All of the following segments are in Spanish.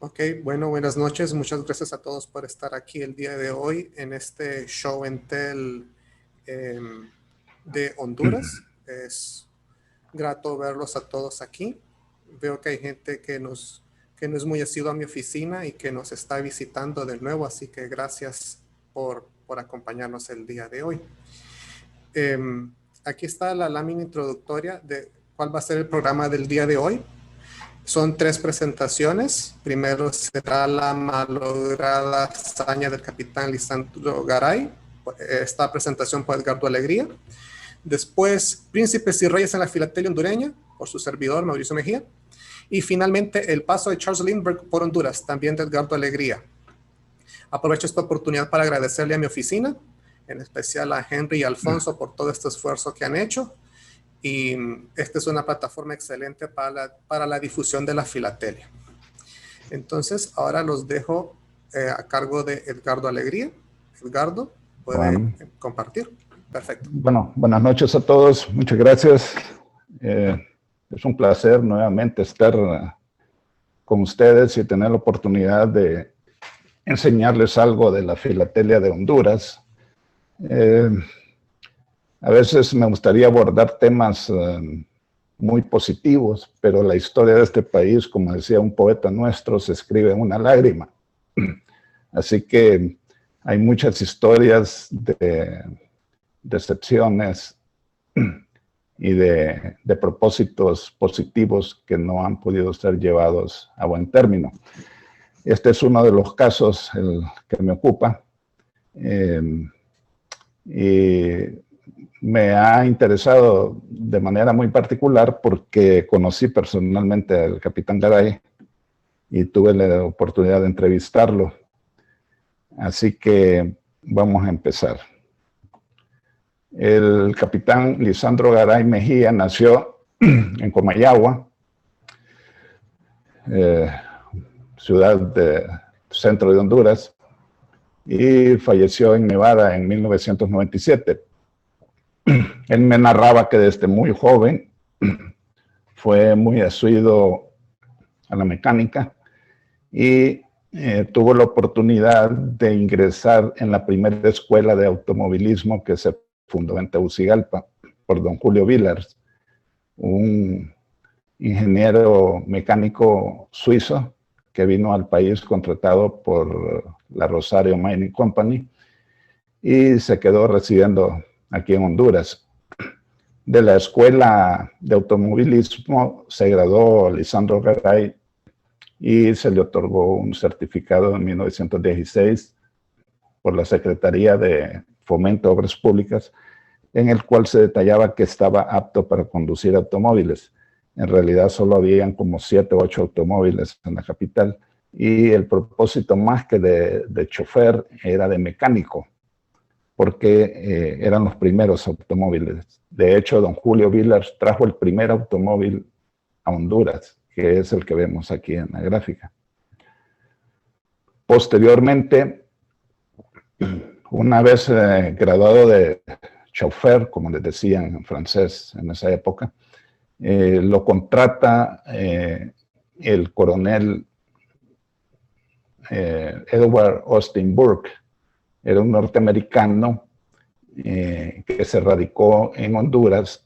Ok, bueno, buenas noches. Muchas gracias a todos por estar aquí el día de hoy en este show and tell de Honduras. Es grato verlos a todos aquí. Veo que hay gente que no es muy asidua a mi oficina y que nos está visitando de nuevo, así que gracias por acompañarnos el día de hoy. Aquí está la lámina introductoria de cuál va a ser el programa del día de hoy. Son 3 presentaciones. Primero será la malograda hazaña del capitán Lisandro Garay. Esta presentación por Edgardo Alegría. Después, Príncipes y Reyes en la Filatelia hondureña, por su servidor Mauricio Mejía. Y finalmente, el paso de Charles Lindbergh por Honduras, también de Edgardo Alegría. Aprovecho esta oportunidad para agradecerle a mi oficina, en especial a Henry y Alfonso por todo este esfuerzo que han hecho. Y esta es una plataforma excelente para la difusión de la filatelia. Entonces, ahora los dejo a cargo de Edgardo Alegría. Edgardo, ¿puede compartir? Perfecto. Bueno, buenas noches a todos. Muchas gracias. Es un placer nuevamente estar con ustedes y tener la oportunidad de enseñarles algo de la filatelia de Honduras. A veces me gustaría abordar temas muy positivos, pero la historia de este país, como decía un poeta nuestro, se escribe en una lágrima. Así que hay muchas historias de decepciones y de propósitos positivos que no han podido ser llevados a buen término. Este es uno de los casos el que me ocupa. Y me ha interesado de manera muy particular porque conocí personalmente al capitán Garay y tuve la oportunidad de entrevistarlo. Así que vamos a empezar. El capitán Lisandro Garay Mejía nació en Comayagua, ciudad del centro de Honduras, y falleció en Nevada en 1997. Él me narraba que desde muy joven fue muy asiduo a la mecánica y tuvo la oportunidad de ingresar en la primera escuela de automovilismo que se fundó en Tegucigalpa por don Julio Villars, un ingeniero mecánico suizo que vino al país contratado por la Rosario Mining Company y se quedó residiendo aquí en Honduras. De la escuela de automovilismo se graduó Lisandro Garay y se le otorgó un certificado en 1916 por la Secretaría de Fomento de Obras Públicas, en el cual se detallaba que estaba apto para conducir automóviles. En realidad solo habían como 7 o 8 automóviles en la capital y el propósito más que de chofer era de mecánico, porque eran los primeros automóviles. De hecho, don Julio Villars trajo el primer automóvil a Honduras, que es el que vemos aquí en la gráfica. Posteriormente, una vez graduado de chauffeur, como les decían en francés en esa época, lo contrata el coronel Edward Austin Burke. Era un norteamericano que se radicó en Honduras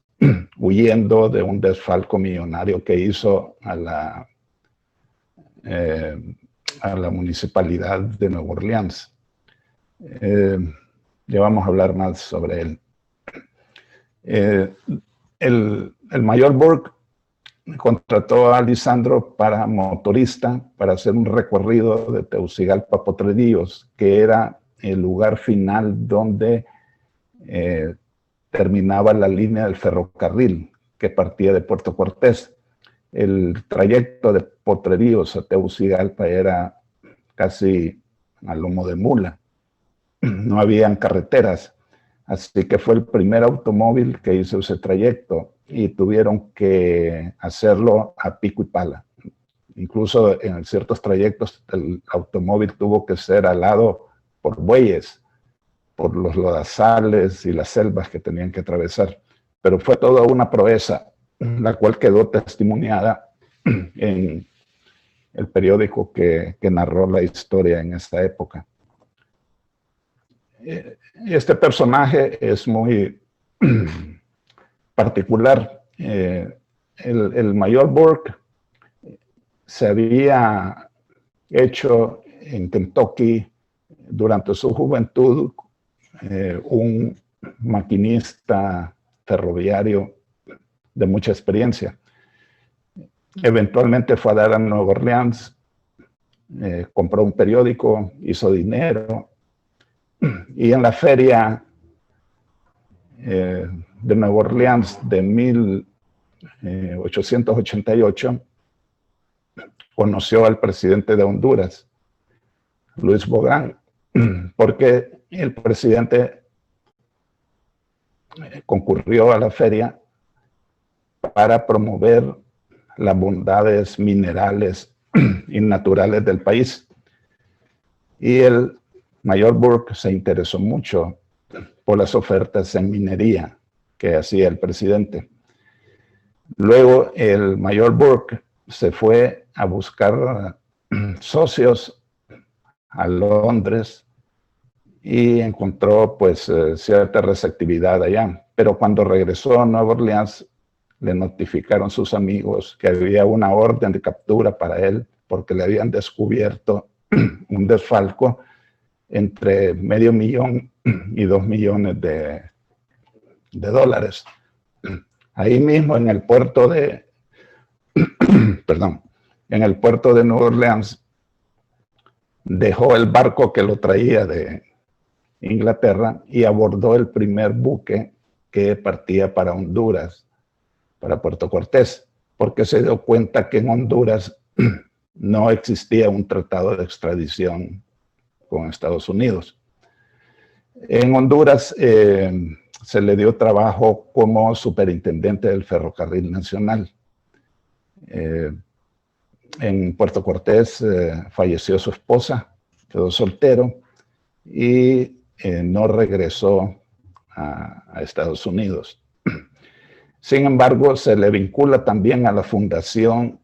huyendo de un desfalco millonario que hizo a la municipalidad de Nueva Orleans. Ya vamos a hablar más sobre él. El mayor Burke contrató a Lisandro para motorista para hacer un recorrido de Tegucigalpa a Potrerillos, que era el lugar final donde terminaba la línea del ferrocarril que partía de Puerto Cortés. El trayecto de Potrerillos a Tegucigalpa era casi a lomo de mula. No habían carreteras, así que fue el primer automóvil que hizo ese trayecto y tuvieron que hacerlo a pico y pala. Incluso en ciertos trayectos el automóvil tuvo que ser alado por bueyes, por los lodazales y las selvas que tenían que atravesar. Pero fue toda una proeza, la cual quedó testimoniada en el periódico que narró la historia en esa época. Este personaje es muy particular. El mayor Burke se había hecho en Kentucky durante su juventud un maquinista ferroviario de mucha experiencia. Eventualmente fue a dar a Nueva Orleans, compró un periódico, hizo dinero, y en la feria de Nueva Orleans de 1888 conoció al presidente de Honduras, Luis Bogan, porque el presidente concurrió a la feria para promover las bondades minerales y naturales del país. Y el mayor Burke se interesó mucho por las ofertas en minería que hacía el presidente. Luego el mayor Burke se fue a buscar socios a Londres y encontró pues cierta receptividad allá. Pero cuando regresó a Nueva Orleans, le notificaron sus amigos que había una orden de captura para él porque le habían descubierto un desfalco entre $500,000 y $2 millones de dólares. Ahí mismo en el puerto de, perdón, en el puerto de Nueva Orleans, dejó el barco que lo traía de Inglaterra y abordó el primer buque que partía para Honduras, para Puerto Cortés, porque se dio cuenta que en Honduras no existía un tratado de extradición con Estados Unidos. En Honduras se le dio trabajo como superintendente del Ferrocarril Nacional. En Puerto Cortés falleció su esposa, quedó soltero y no regresó a Estados Unidos. Sin embargo, se le vincula también a la fundación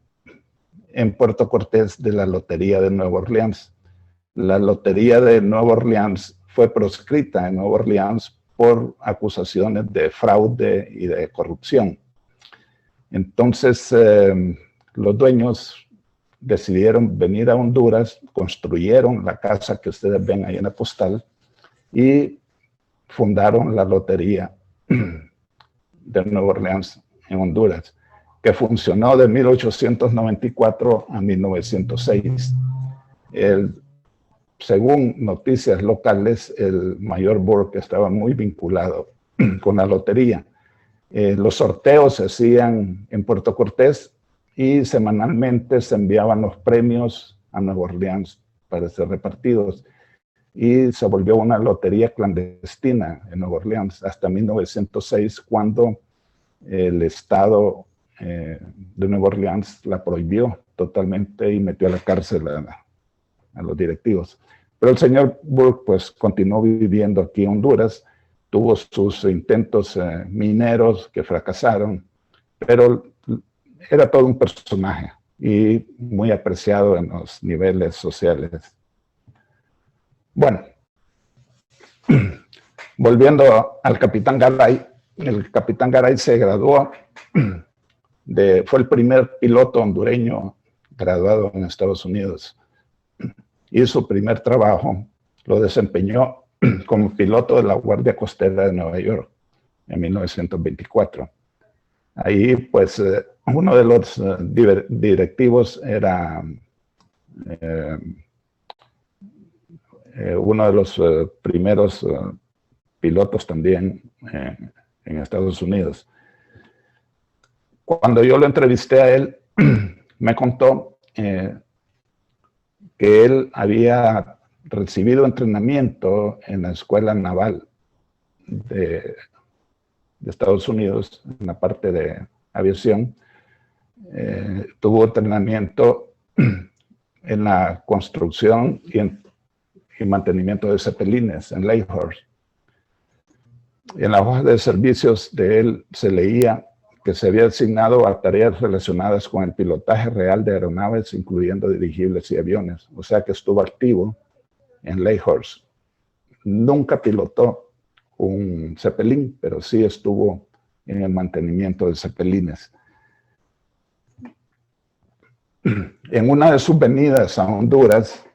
en Puerto Cortés de la Lotería de Nueva Orleans. La Lotería de Nueva Orleans fue proscrita en Nueva Orleans por acusaciones de fraude y de corrupción. Entonces, los dueños decidieron venir a Honduras, construyeron la casa que ustedes ven ahí en la postal y fundaron la Lotería de Nueva Orleans en Honduras, que funcionó de 1894 a 1906. Según noticias locales, el mayor Burke estaba muy vinculado con la lotería. Los sorteos se hacían en Puerto Cortés y semanalmente se enviaban los premios a Nueva Orleans para ser repartidos. Y se volvió una lotería clandestina en Nueva Orleans hasta 1906, cuando el Estado de Nueva Orleans la prohibió totalmente y metió a la cárcel a los directivos. Pero el señor Burke pues continuó viviendo aquí en Honduras, tuvo sus intentos mineros que fracasaron, pero era todo un personaje y muy apreciado en los niveles sociales. Bueno, volviendo al capitán Garay, el capitán Garay se graduó, fue el primer piloto hondureño graduado en Estados Unidos. Y su primer trabajo lo desempeñó como piloto de la Guardia Costera de Nueva York en 1924. Ahí, pues, uno de los directivos era uno de los primeros pilotos también en Estados Unidos. Cuando yo lo entrevisté a él, me contó que él había recibido entrenamiento en la Escuela Naval de Estados Unidos, en la parte de aviación. Tuvo entrenamiento en la construcción y mantenimiento de cepelines en Lakehurst. En la hoja de servicios de él se leía que se había asignado a tareas relacionadas con el pilotaje real de aeronaves, incluyendo dirigibles y aviones. O sea que estuvo activo en Lakehurst. Nunca pilotó un Zeppelin, pero sí estuvo en el mantenimiento de Zeppelines. En una de sus venidas a Honduras,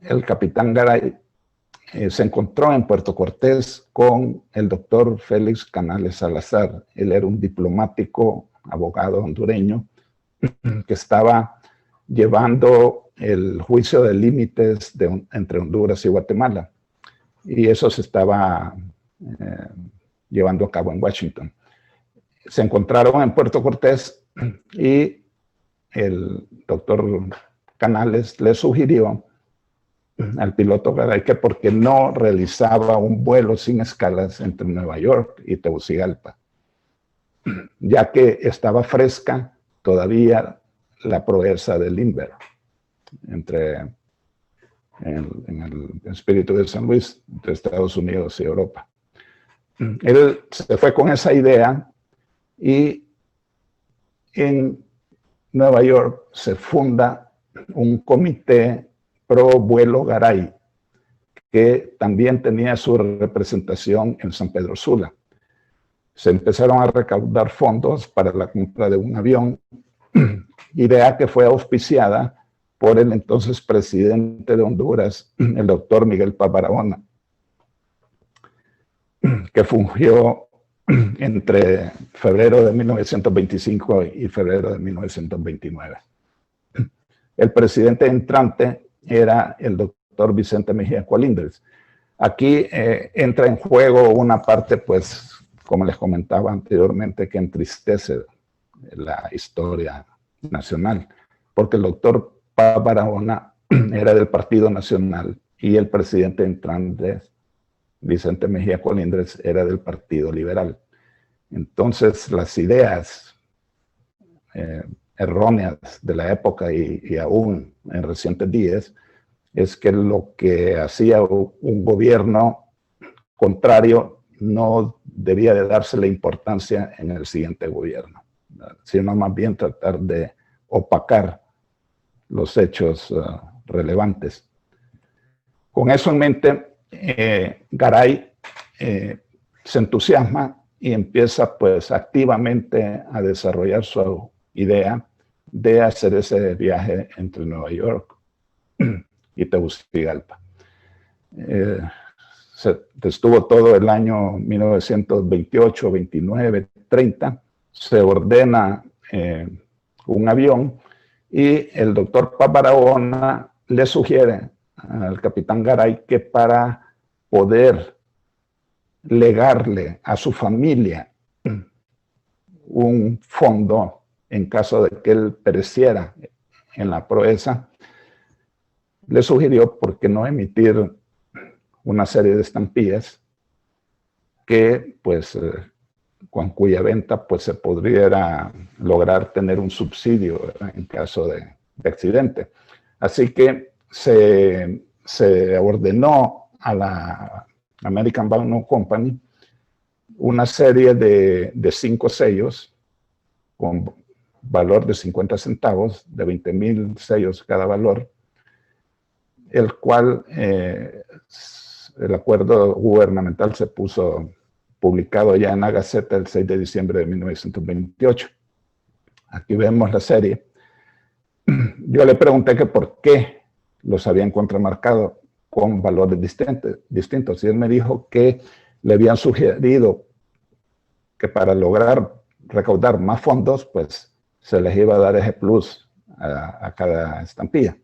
el capitán Garay se encontró en Puerto Cortés con el doctor Félix Canales Salazar. Él era un diplomático, abogado hondureño, que estaba llevando el juicio de límites entre Honduras y Guatemala. Y eso se estaba llevando a cabo en Washington. Se encontraron en Puerto Cortés y el doctor Canales le sugirió al piloto Garay que porque no realizaba un vuelo sin escalas entre Nueva York y Tegucigalpa, ya que estaba fresca todavía la proeza de Lindbergh en el espíritu de San Luis, entre Estados Unidos y Europa. Él se fue con esa idea y en Nueva York se funda un comité pro vuelo Garay, que también tenía su representación en San Pedro Sula. Se empezaron a recaudar fondos para la compra de un avión, idea que fue auspiciada por el entonces presidente de Honduras, el doctor Miguel Paz Barahona, que fungió entre febrero de 1925 y febrero de 1929. El presidente entrante era el doctor Vicente Mejía Colindres. Aquí entra en juego una parte, pues, como les comentaba anteriormente, que entristece la historia nacional, porque el doctor Paz Barahona era del Partido Nacional y el presidente entrante, Vicente Mejía Colindres, era del Partido Liberal. Entonces, las ideas erróneas de la época y aún en recientes días es que lo que hacía un gobierno contrario no debía de darse la importancia en el siguiente gobierno, sino más bien tratar de opacar los hechos relevantes. Con eso en mente, Garay se entusiasma y empieza pues activamente a desarrollar su idea de hacer ese viaje entre Nueva York y Tegucigalpa. Estuvo todo el año 1928, 29, 30, se ordena un avión y el doctor Paz Barahona le sugiere al capitán Garay que para poder legarle a su familia un fondo en caso de que él pereciera en la proeza, le sugirió por qué no emitir una serie de estampillas que, pues, con cuya venta pues, se podría lograr tener un subsidio, ¿verdad?, en caso de accidente. Así que se ordenó a la American Banknote Company una serie de 5 sellos con valor de 50 centavos, de 20,000 sellos cada valor, el cual el acuerdo gubernamental se puso publicado ya en la Gaceta el 6 de diciembre de 1928. Aquí vemos la serie. Yo le pregunté que por qué los habían contramarcado con valores distintos. Y él me dijo que le habían sugerido que para lograr recaudar más fondos, pues se les iba a dar ese plus a cada estampilla.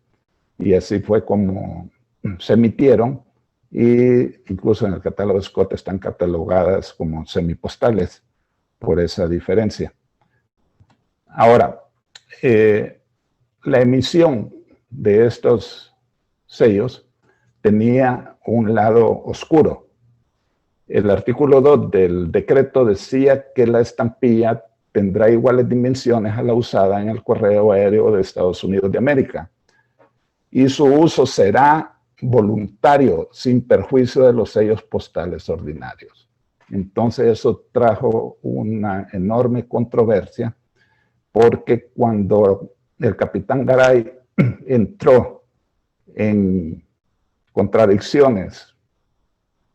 Y así fue como se emitieron, y incluso en el catálogo Scott están catalogadas como semipostales por esa diferencia. Ahora, la emisión de estos sellos tenía un lado oscuro. El artículo 2 del decreto decía que la estampilla tendrá iguales dimensiones a la usada en el correo aéreo de Estados Unidos de América, y su uso será voluntario sin perjuicio de los sellos postales ordinarios. Entonces eso trajo una enorme controversia, porque cuando el capitán Garay entró en contradicciones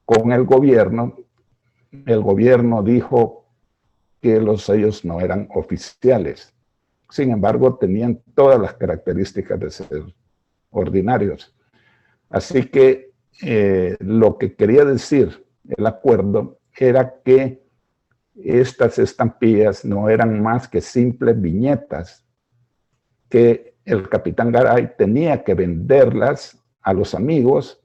con el gobierno dijo que los sellos no eran oficiales. Sin embargo, tenían todas las características de ser ordinarios. Así que lo que quería decir el acuerdo era que estas estampillas no eran más que simples viñetas, que el capitán Garay tenía que venderlas a los amigos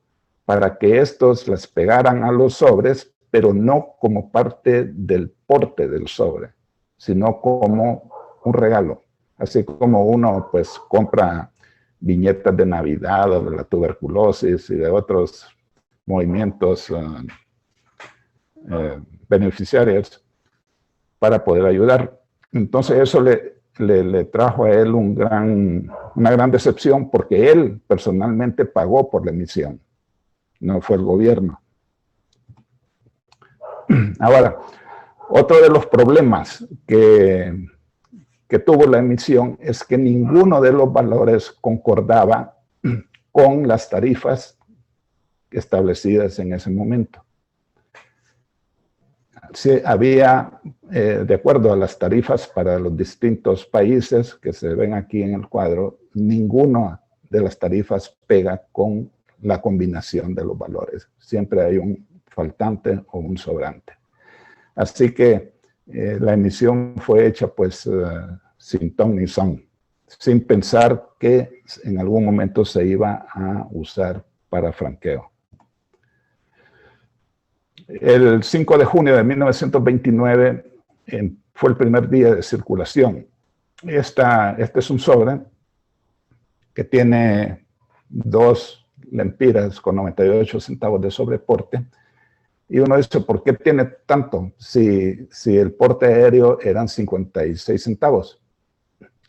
para que estos las pegaran a los sobres, pero no como parte del porte del sobre, sino como un regalo. Así como uno pues compra viñetas de Navidad o de la tuberculosis y de otros movimientos beneficiarios para poder ayudar. Entonces eso le trajo a él una gran decepción, porque él personalmente pagó por la emisión, no fue el gobierno. Ahora, otro de los problemas que tuvo la emisión es que ninguno de los valores concordaba con las tarifas establecidas en ese momento. Sí, había, de acuerdo a las tarifas para los distintos países que se ven aquí en el cuadro, ninguna de las tarifas pega con la combinación de los valores. Siempre hay un faltante o un sobrante. Así que la emisión fue hecha pues sin ton ni son, sin pensar que en algún momento se iba a usar para franqueo. El 5 de junio de 1929 fue el primer día de circulación. Este es un sobre que tiene 2 lempiras con 98 centavos de sobreporte. Y uno dice, ¿por qué tiene tanto si el porte aéreo eran 56 centavos?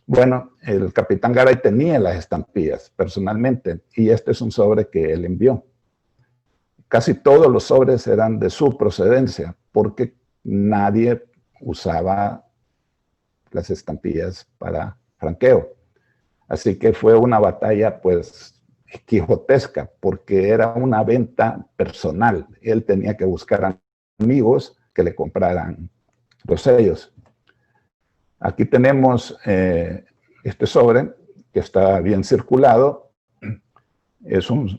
Bueno, el capitán Garay tenía las estampillas personalmente, y este es un sobre que él envió. Casi todos los sobres eran de su procedencia, porque nadie usaba las estampillas para franqueo. Así que fue una batalla, pues, quijotesca, porque era una venta personal. Él tenía que buscar amigos que le compraran los sellos. Aquí tenemos este sobre, que está bien circulado. Es un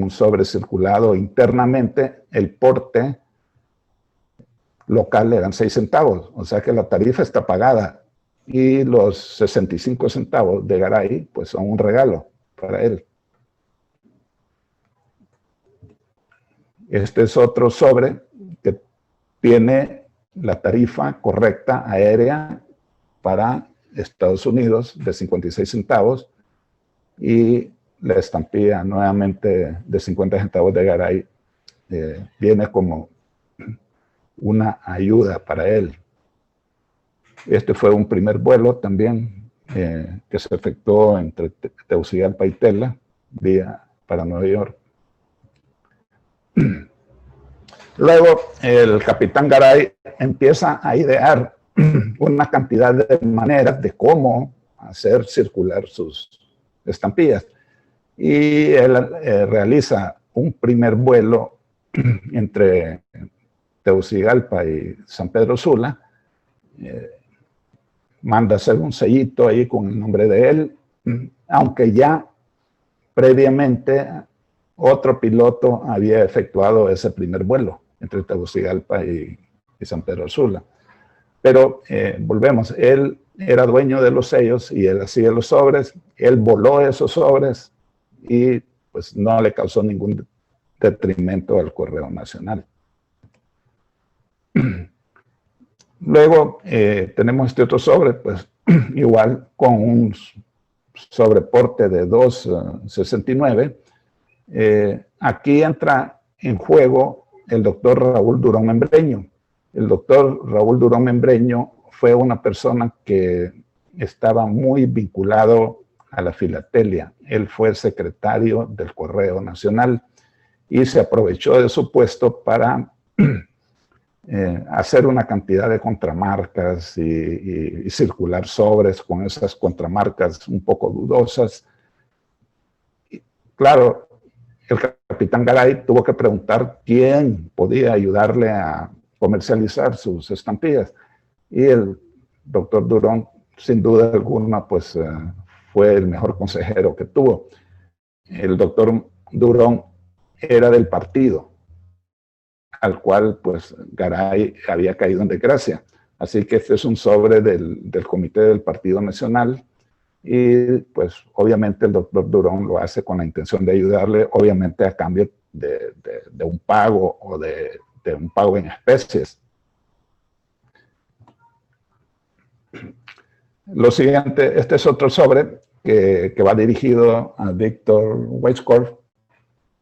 sobre circulado internamente. El porte local eran 6 centavos, o sea que la tarifa está pagada, y los 65 centavos de Garay pues son un regalo para él. Este es otro sobre que tiene la tarifa correcta aérea para Estados Unidos de 56 centavos, y la estampilla nuevamente de 50 centavos de Garay viene como una ayuda para él. Este fue un primer vuelo también que se efectuó entre Tegucigalpa y Tela, vía para Nueva York. Luego el capitán Garay empieza a idear una cantidad de maneras de cómo hacer circular sus estampillas. Y él realiza un primer vuelo entre Tegucigalpa y San Pedro Sula. Manda hacer un sellito ahí con el nombre de él, aunque ya previamente otro piloto había efectuado ese primer vuelo entre Tegucigalpa y San Pedro Sula. Pero volvemos, él era dueño de los sellos y él hacía los sobres, él voló esos sobres y pues no le causó ningún detrimento al Correo Nacional. Luego tenemos este otro sobre, pues igual con un sobreporte de 2,69. Aquí entra en juego el doctor Raúl Durón Membreño. El doctor Raúl Durón Membreño fue una persona que estaba muy vinculado a la filatelia. Él fue secretario del Correo Nacional y se aprovechó de su puesto para hacer una cantidad de contramarcas y circular sobres con esas contramarcas un poco dudosas. Y, claro, el capitán Garay tuvo que preguntar quién podía ayudarle a comercializar sus estampillas. Y el doctor Durón, sin duda alguna, pues fue el mejor consejero que tuvo. El doctor Durón era del partido al cual pues Garay había caído en desgracia. Así que este es un sobre del Comité del Partido Nacional y pues obviamente el doctor Durón lo hace con la intención de ayudarle, obviamente a cambio de un pago o de un pago en especies. Lo siguiente, este es otro sobre que va dirigido a Víctor Weisskopf.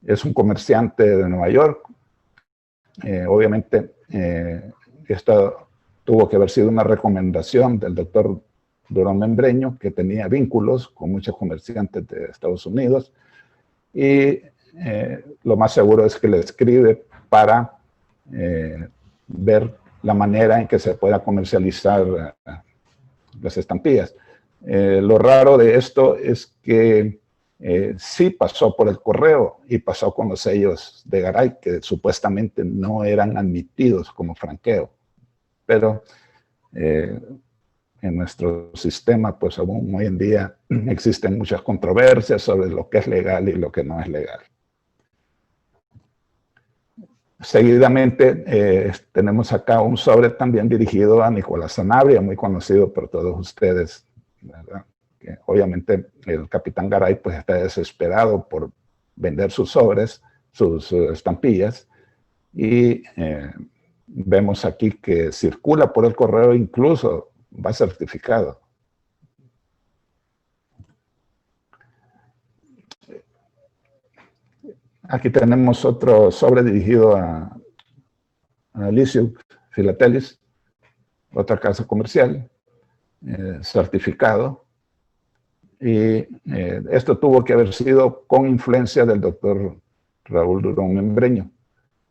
Es un comerciante de Nueva York. Obviamente, esto tuvo que haber sido una recomendación del doctor Durón Membreño, que tenía vínculos con muchos comerciantes de Estados Unidos, y lo más seguro es que le escribe para ver la manera en que se pueda comercializar las estampillas. Lo raro de esto es que sí pasó por el correo y pasó con los sellos de Garay, que supuestamente no eran admitidos como franqueo. Pero en nuestro sistema, pues aún hoy en día existen muchas controversias sobre lo que es legal y lo que no es legal. Seguidamente tenemos acá un sobre también dirigido a Nicolás Sanabria, muy conocido por todos ustedes, ¿verdad? Que obviamente el capitán Garay pues está desesperado por vender sus sobres, sus estampillas, y vemos aquí que circula por el correo, incluso va certificado. Aquí tenemos otro sobre dirigido a Lysiuk Filatelis, otra casa comercial, certificado. Y esto tuvo que haber sido con influencia del doctor Raúl Durón Membreño,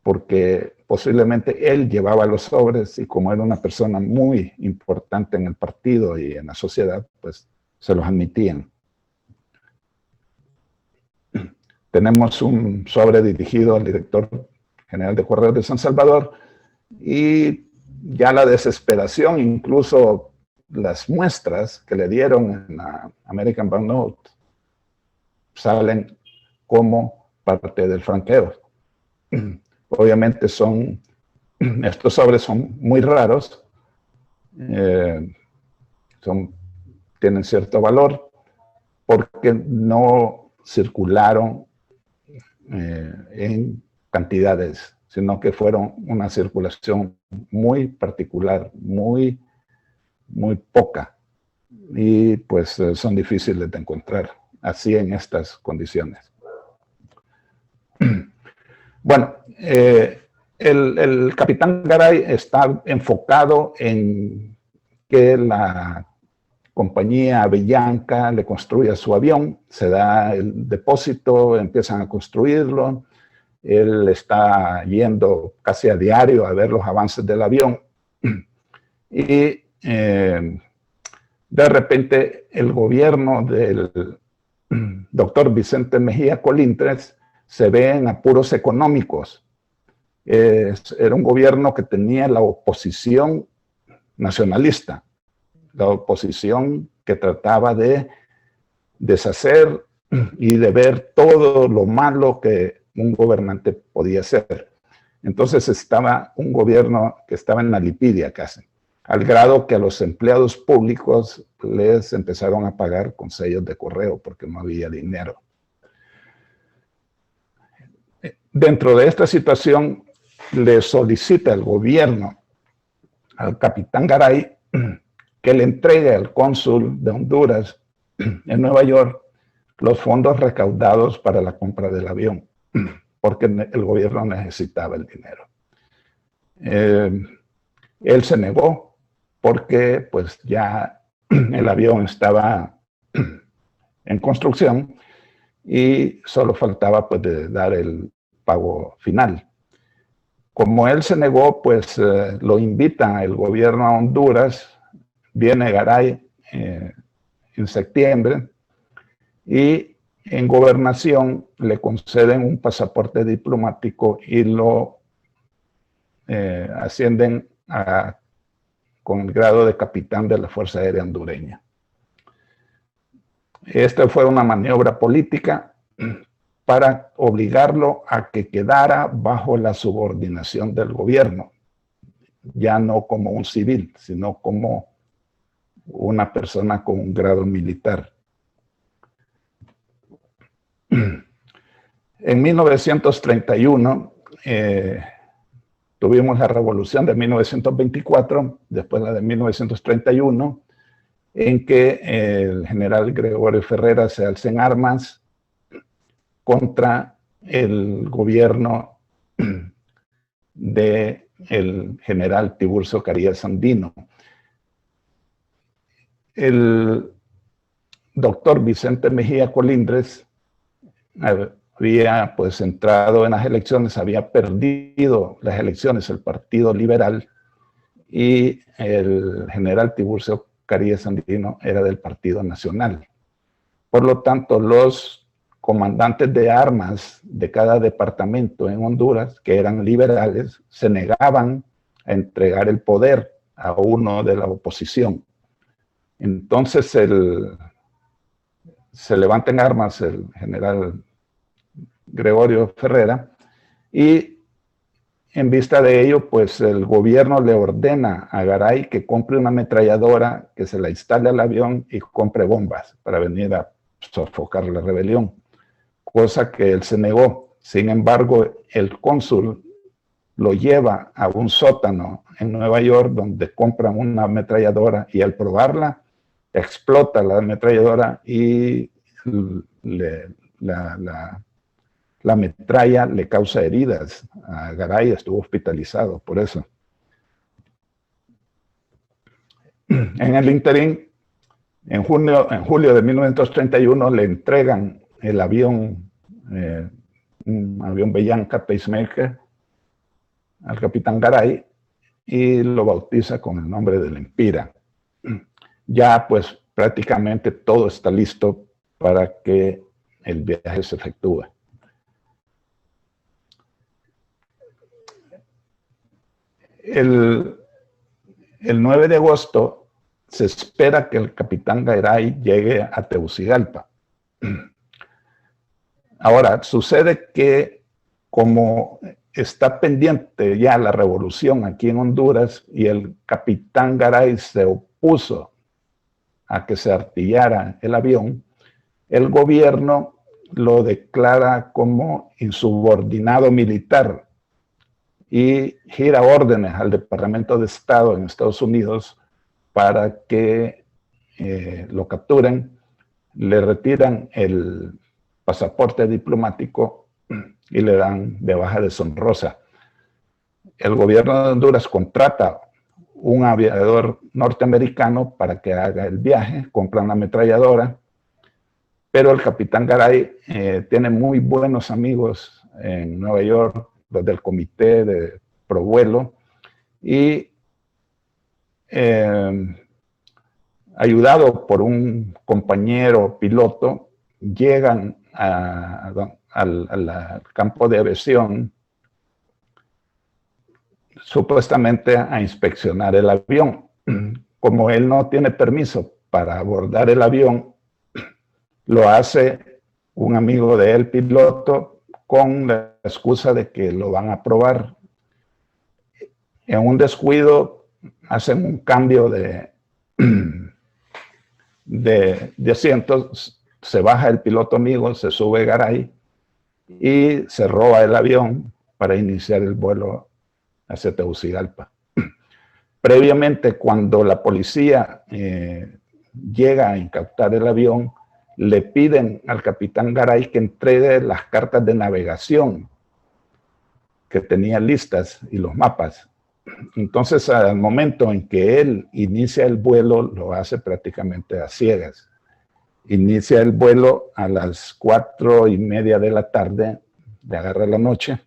porque posiblemente él llevaba los sobres y como era una persona muy importante en el partido y en la sociedad, pues se los admitían. Tenemos un sobre dirigido al director general de Correos de San Salvador y ya la desesperación, incluso las muestras que le dieron en la American Banknote salen como parte del franqueo. Obviamente estos sobres son muy raros, tienen cierto valor porque no circularon en cantidades, sino que fueron una circulación muy particular, muy poca, y pues son difíciles de encontrar así en estas condiciones. Bueno, el capitán Garay está enfocado en que la compañía Avianca le construya su avión, se da el depósito, empiezan a construirlo, él está yendo casi a diario a ver los avances del avión y de repente el gobierno del doctor Vicente Mejía Colintres se ve en apuros económicos. Era un gobierno que tenía la oposición nacionalista, la oposición que trataba de deshacer y de ver todo lo malo que un gobernante podía hacer. Entonces estaba un gobierno que estaba en la lipidia casi, al grado que a los empleados públicos les empezaron a pagar con sellos de correo porque no había dinero. Dentro de esta situación le solicita el gobierno al capitán Garay que le entregue al cónsul de Honduras en Nueva York los fondos recaudados para la compra del avión, porque el gobierno necesitaba el dinero. Él se negó porque pues ya el avión estaba en construcción y solo faltaba pues de dar el pago final. como él se negó, pues lo invitan el gobierno a Honduras, viene Garay en septiembre, y en gobernación le conceden un pasaporte diplomático y lo ascienden con el grado de capitán de la Fuerza Aérea Hondureña. Esta fue una maniobra política para obligarlo a que quedara bajo la subordinación del gobierno, ya no como un civil, sino como una persona con un grado militar. En 1931 tuvimos la revolución de 1924, después la de 1931, en que el general Gregorio Ferrera se alza en armas contra el gobierno del general Tiburcio Carías Andino. El doctor Vicente Mejía Colindres había pues entrado en las elecciones, había perdido las elecciones el Partido Liberal, y el general Tiburcio Carías Andino era del Partido Nacional. Por lo tanto, los comandantes de armas de cada departamento en Honduras, que eran liberales, se negaban a entregar el poder a uno de la oposición. Entonces se levanta en armas el general Gregorio Ferrera, y en vista de ello, pues el gobierno le ordena a Garay que compre una ametralladora, que se la instale al avión y compre bombas para venir a sofocar la rebelión, cosa que él se negó. Sin embargo, el cónsul lo lleva a un sótano en Nueva York donde compran una ametralladora, y al probarla explota la ametralladora y la metralla le causa heridas. A Garay estuvo hospitalizado por eso. En el ínterin, en julio de 1931 le entregan el avión, un avión Bellanca Pacemaker, al capitán Garay, y lo bautiza con el nombre de Lempira. Ya pues prácticamente todo está listo para que el viaje se efectúe. El 9 de agosto se espera que el capitán Garay llegue a Tegucigalpa. Ahora, sucede que como está pendiente ya la revolución aquí en Honduras y el capitán Garay se opuso a que se artillara el avión, el gobierno lo declara como insubordinado militar y gira órdenes al Departamento de Estado en Estados Unidos para que lo capturen, le retiran el pasaporte diplomático y le dan de baja deshonrosa. El gobierno de Honduras contrata un aviador norteamericano para que haga el viaje, compra una ametralladora, pero el capitán Garay tiene muy buenos amigos en Nueva York, los del comité de provuelo, y ayudado por un compañero piloto, llegan al campo de aviación, supuestamente a inspeccionar el avión. Como él no tiene permiso para abordar el avión, lo hace un amigo de él, piloto, con la excusa de que lo van a probar. En un descuido hacen un cambio de asientos, se baja el piloto amigo, se sube Garay y se roba el avión para iniciar el vuelo hacia Tegucigalpa. Previamente, cuando la policía llega a incautar el avión, le piden al capitán Garay que entregue las cartas de navegación que tenía listas y los mapas. Entonces, al momento en que él inicia el vuelo, lo hace prácticamente a ciegas. Inicia el vuelo a las 4:30 de la tarde, le agarra la noche,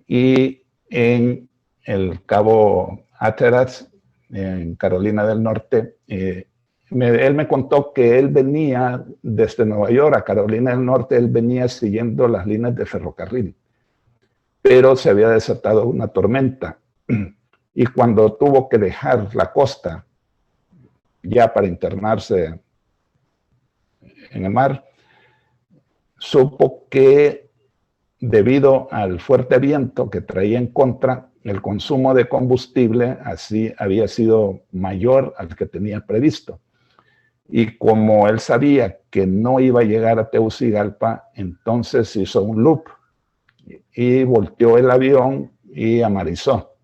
y en el Cabo Hatteras, en Carolina del Norte. Él me contó que él venía desde Nueva York a Carolina del Norte, él venía siguiendo las líneas de ferrocarril, pero se había desatado una tormenta y cuando tuvo que dejar la costa ya para internarse en el mar, supo que debido al fuerte viento que traía en contra, el consumo de combustible así había sido mayor al que tenía previsto. Y como él sabía que no iba a llegar a Tegucigalpa, entonces hizo un loop y volteó el avión y amarizó.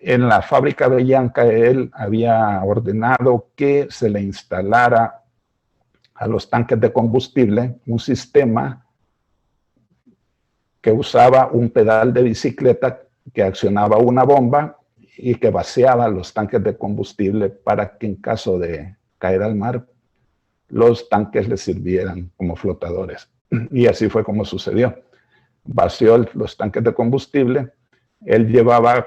En la fábrica de Llanca, él había ordenado que se le instalara a los tanques de combustible un sistema que usaba un pedal de bicicleta que accionaba una bomba y que vaciaba los tanques de combustible para que en caso de caer al mar, los tanques le sirvieran como flotadores. Y así fue como sucedió. Vació los tanques de combustible, él llevaba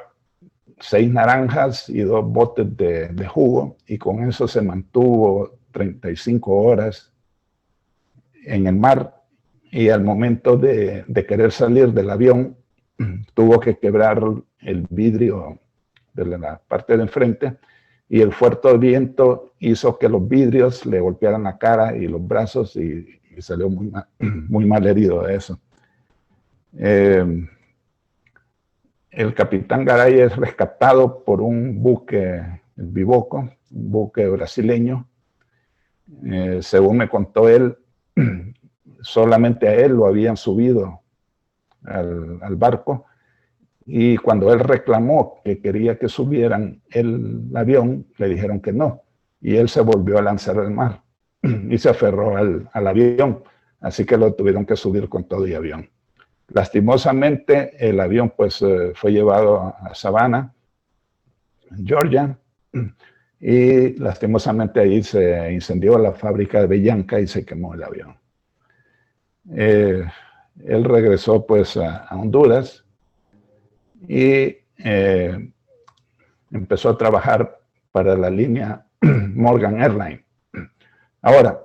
6 naranjas y 2 botes de jugo y con eso se mantuvo 35 horas en el mar. Y al momento de querer salir del avión, tuvo que quebrar el vidrio de la parte de enfrente y el fuerte viento hizo que los vidrios le golpearan la cara y los brazos y salió muy mal herido de eso. El capitán Garay es rescatado por un buque, el Biboco, un buque brasileño. Según me contó él, solamente a él lo habían subido al barco y cuando él reclamó que quería que subieran el avión, le dijeron que no y él se volvió a lanzar al mar y se aferró al avión, así que lo tuvieron que subir con todo y avión. Lastimosamente el avión pues fue llevado a Savannah, Georgia, y lastimosamente ahí se incendió la fábrica de Bellanca y se quemó el avión. Él regresó pues a Honduras y empezó a trabajar para la línea Morgan Airlines. Ahora,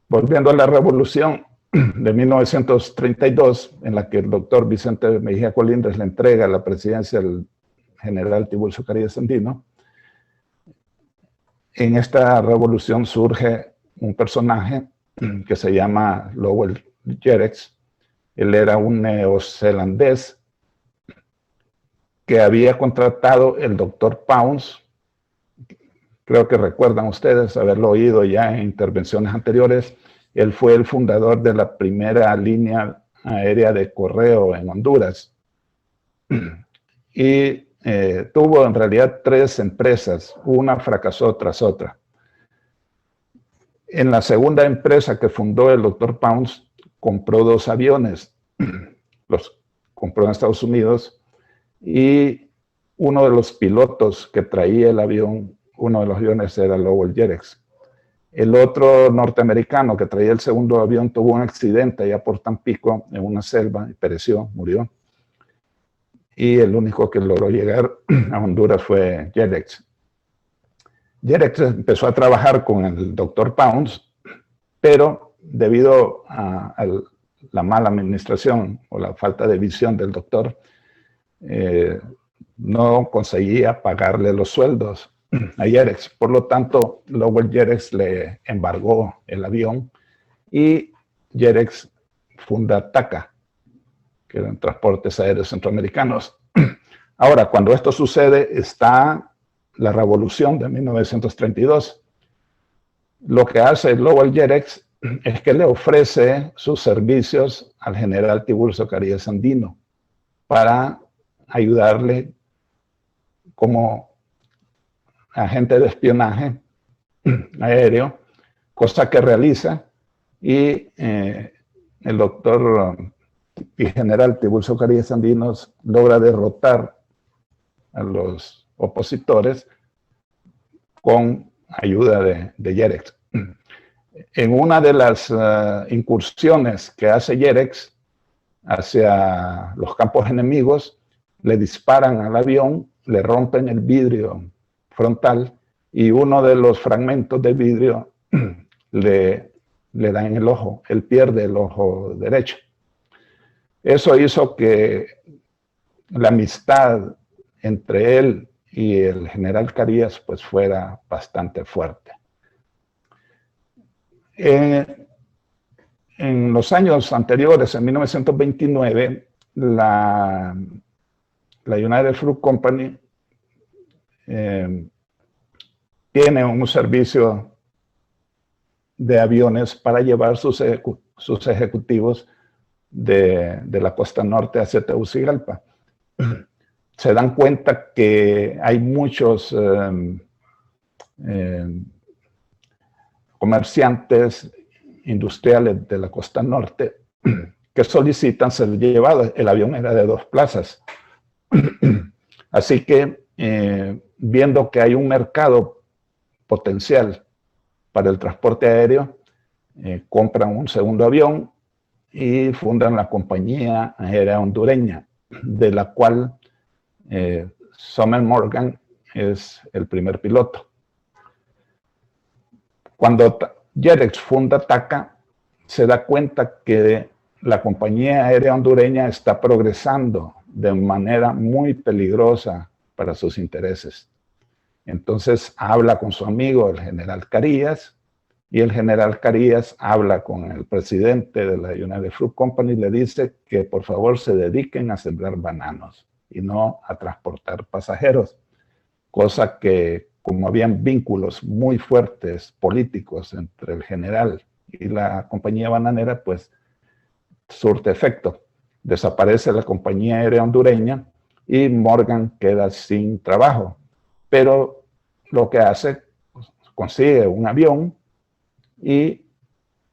volviendo a la revolución de 1932, en la que el doctor Vicente Mejía Colindres le entrega la presidencia al general Tiburcio Carías Sandino, en esta revolución surge un personaje que se llama Lowell Jerex. Él era un neozelandés que había contratado el doctor Pounds. Creo que recuerdan ustedes haberlo oído ya en intervenciones anteriores. Él fue el fundador de la primera línea aérea de correo en Honduras. Y tuvo en realidad 3 empresas, una fracasó tras otra. En la segunda empresa que fundó el doctor Pounds, compró 2 aviones, los compró en Estados Unidos, y uno de los pilotos que traía el avión, uno de los aviones era Lowell Jerex. El otro norteamericano que traía el segundo avión tuvo un accidente allá por Tampico, en una selva, y pereció, murió. Y el único que logró llegar a Honduras fue Jerex. Jerex empezó a trabajar con el doctor Pounds, pero debido a la mala administración o la falta de visión del doctor, no conseguía pagarle los sueldos a Jerex. Por lo tanto, Lowell Jerex le embargó el avión y Jerex funda TACA, que eran Transportes Aéreos Centroamericanos. Ahora, cuando esto sucede, está la revolución de 1932. Lo que hace Lowell Jerex es que le ofrece sus servicios al general Tiburcio Carías Sandino para ayudarle como agente de espionaje aéreo, cosa que realiza, y el doctor y general Tiburcio Carías Sandino logra derrotar a los opositores con ayuda de Jerex. En una de las incursiones que hace Jerex, hacia los campos enemigos, le disparan al avión, le rompen el vidrio frontal y uno de los fragmentos de vidrio le da en el ojo, él pierde el ojo derecho. Eso hizo que la amistad entre él y el general Carías pues fuera bastante fuerte. En los años anteriores, en 1929, la United Fruit Company tiene un servicio de aviones para llevar sus ejecutivos de la costa norte hacia Tegucigalpa. Se dan cuenta que hay muchos comerciantes industriales de la costa norte que solicitan ser llevados. El avión era de 2 plazas. Así que, viendo que hay un mercado potencial para el transporte aéreo, compran un segundo avión y fundan la Compañía Aérea Hondureña, de la cual Sommer Morgan es el primer piloto. Cuando Jerex funda TACA, se da cuenta que la Compañía Aérea Hondureña está progresando de manera muy peligrosa para sus intereses. Entonces habla con su amigo, el general Carías, y el general Carías habla con el presidente de la United Fruit Company y le dice que por favor se dediquen a sembrar bananos y no a transportar pasajeros, cosa que, como habían vínculos muy fuertes políticos entre el general y la compañía bananera, pues surte efecto. Desaparece la Compañía Aérea Hondureña y Morgan queda sin trabajo. Pero lo que hace, pues, consigue un avión y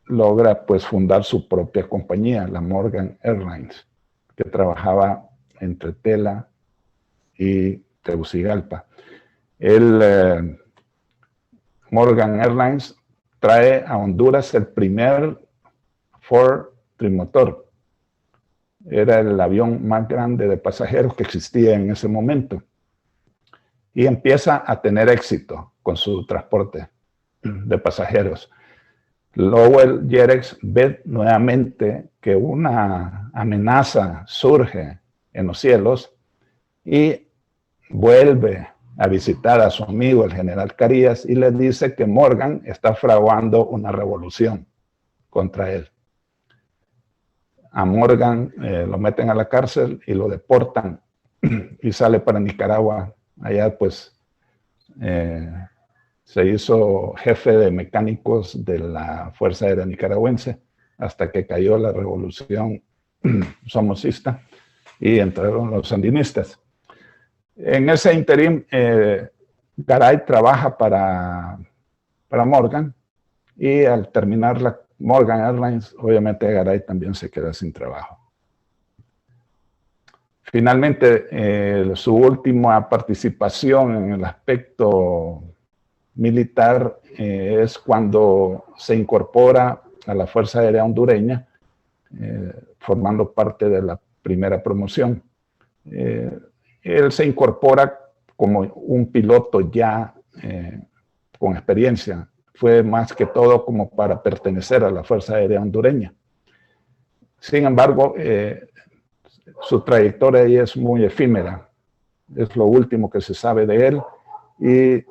logra pues fundar su propia compañía, la Morgan Airlines, que trabajaba entre Tela y Tegucigalpa. Morgan Airlines trae a Honduras el primer Ford trimotor. Era el avión más grande de pasajeros que existía en ese momento. Y empieza a tener éxito con su transporte de pasajeros. Lowell Jerex ve nuevamente que una amenaza surge en los cielos y vuelve a visitar a su amigo el general Carías y le dice que Morgan está fraguando una revolución contra él. A Morgan lo meten a la cárcel y lo deportan y sale para Nicaragua. Allá pues se hizo jefe de mecánicos de la Fuerza Aérea Nicaragüense hasta que cayó la revolución somocista y entraron los sandinistas. En ese interín, Garay trabaja para Morgan y al terminar la Morgan Airlines, obviamente Garay también se queda sin trabajo. Finalmente, su última participación en el aspecto militar es cuando se incorpora a la Fuerza Aérea Hondureña, formando parte de la primera promoción. Él se incorpora como un piloto ya con experiencia. Fue más que todo como para pertenecer a la Fuerza Aérea Hondureña. Sin embargo, su trayectoria ahí es muy efímera. Es lo último que se sabe de él y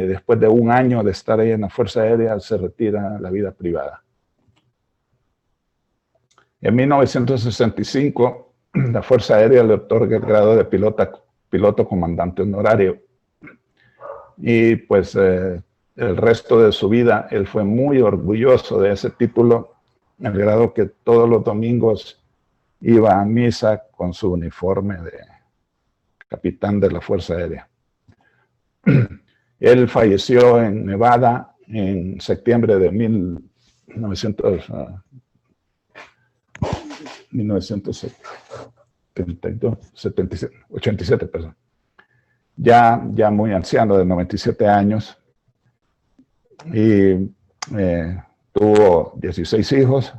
después de un año de estar ahí en la Fuerza Aérea se retira a la vida privada. En 1965, la Fuerza Aérea le otorga el grado de piloto comandante honorario. Y pues el resto de su vida él fue muy orgulloso de ese título, al grado que todos los domingos iba a misa con su uniforme de capitán de la Fuerza Aérea. Él falleció en Nevada en septiembre de 1987, perdón. Ya muy anciano, de 97 años, y tuvo 16 hijos,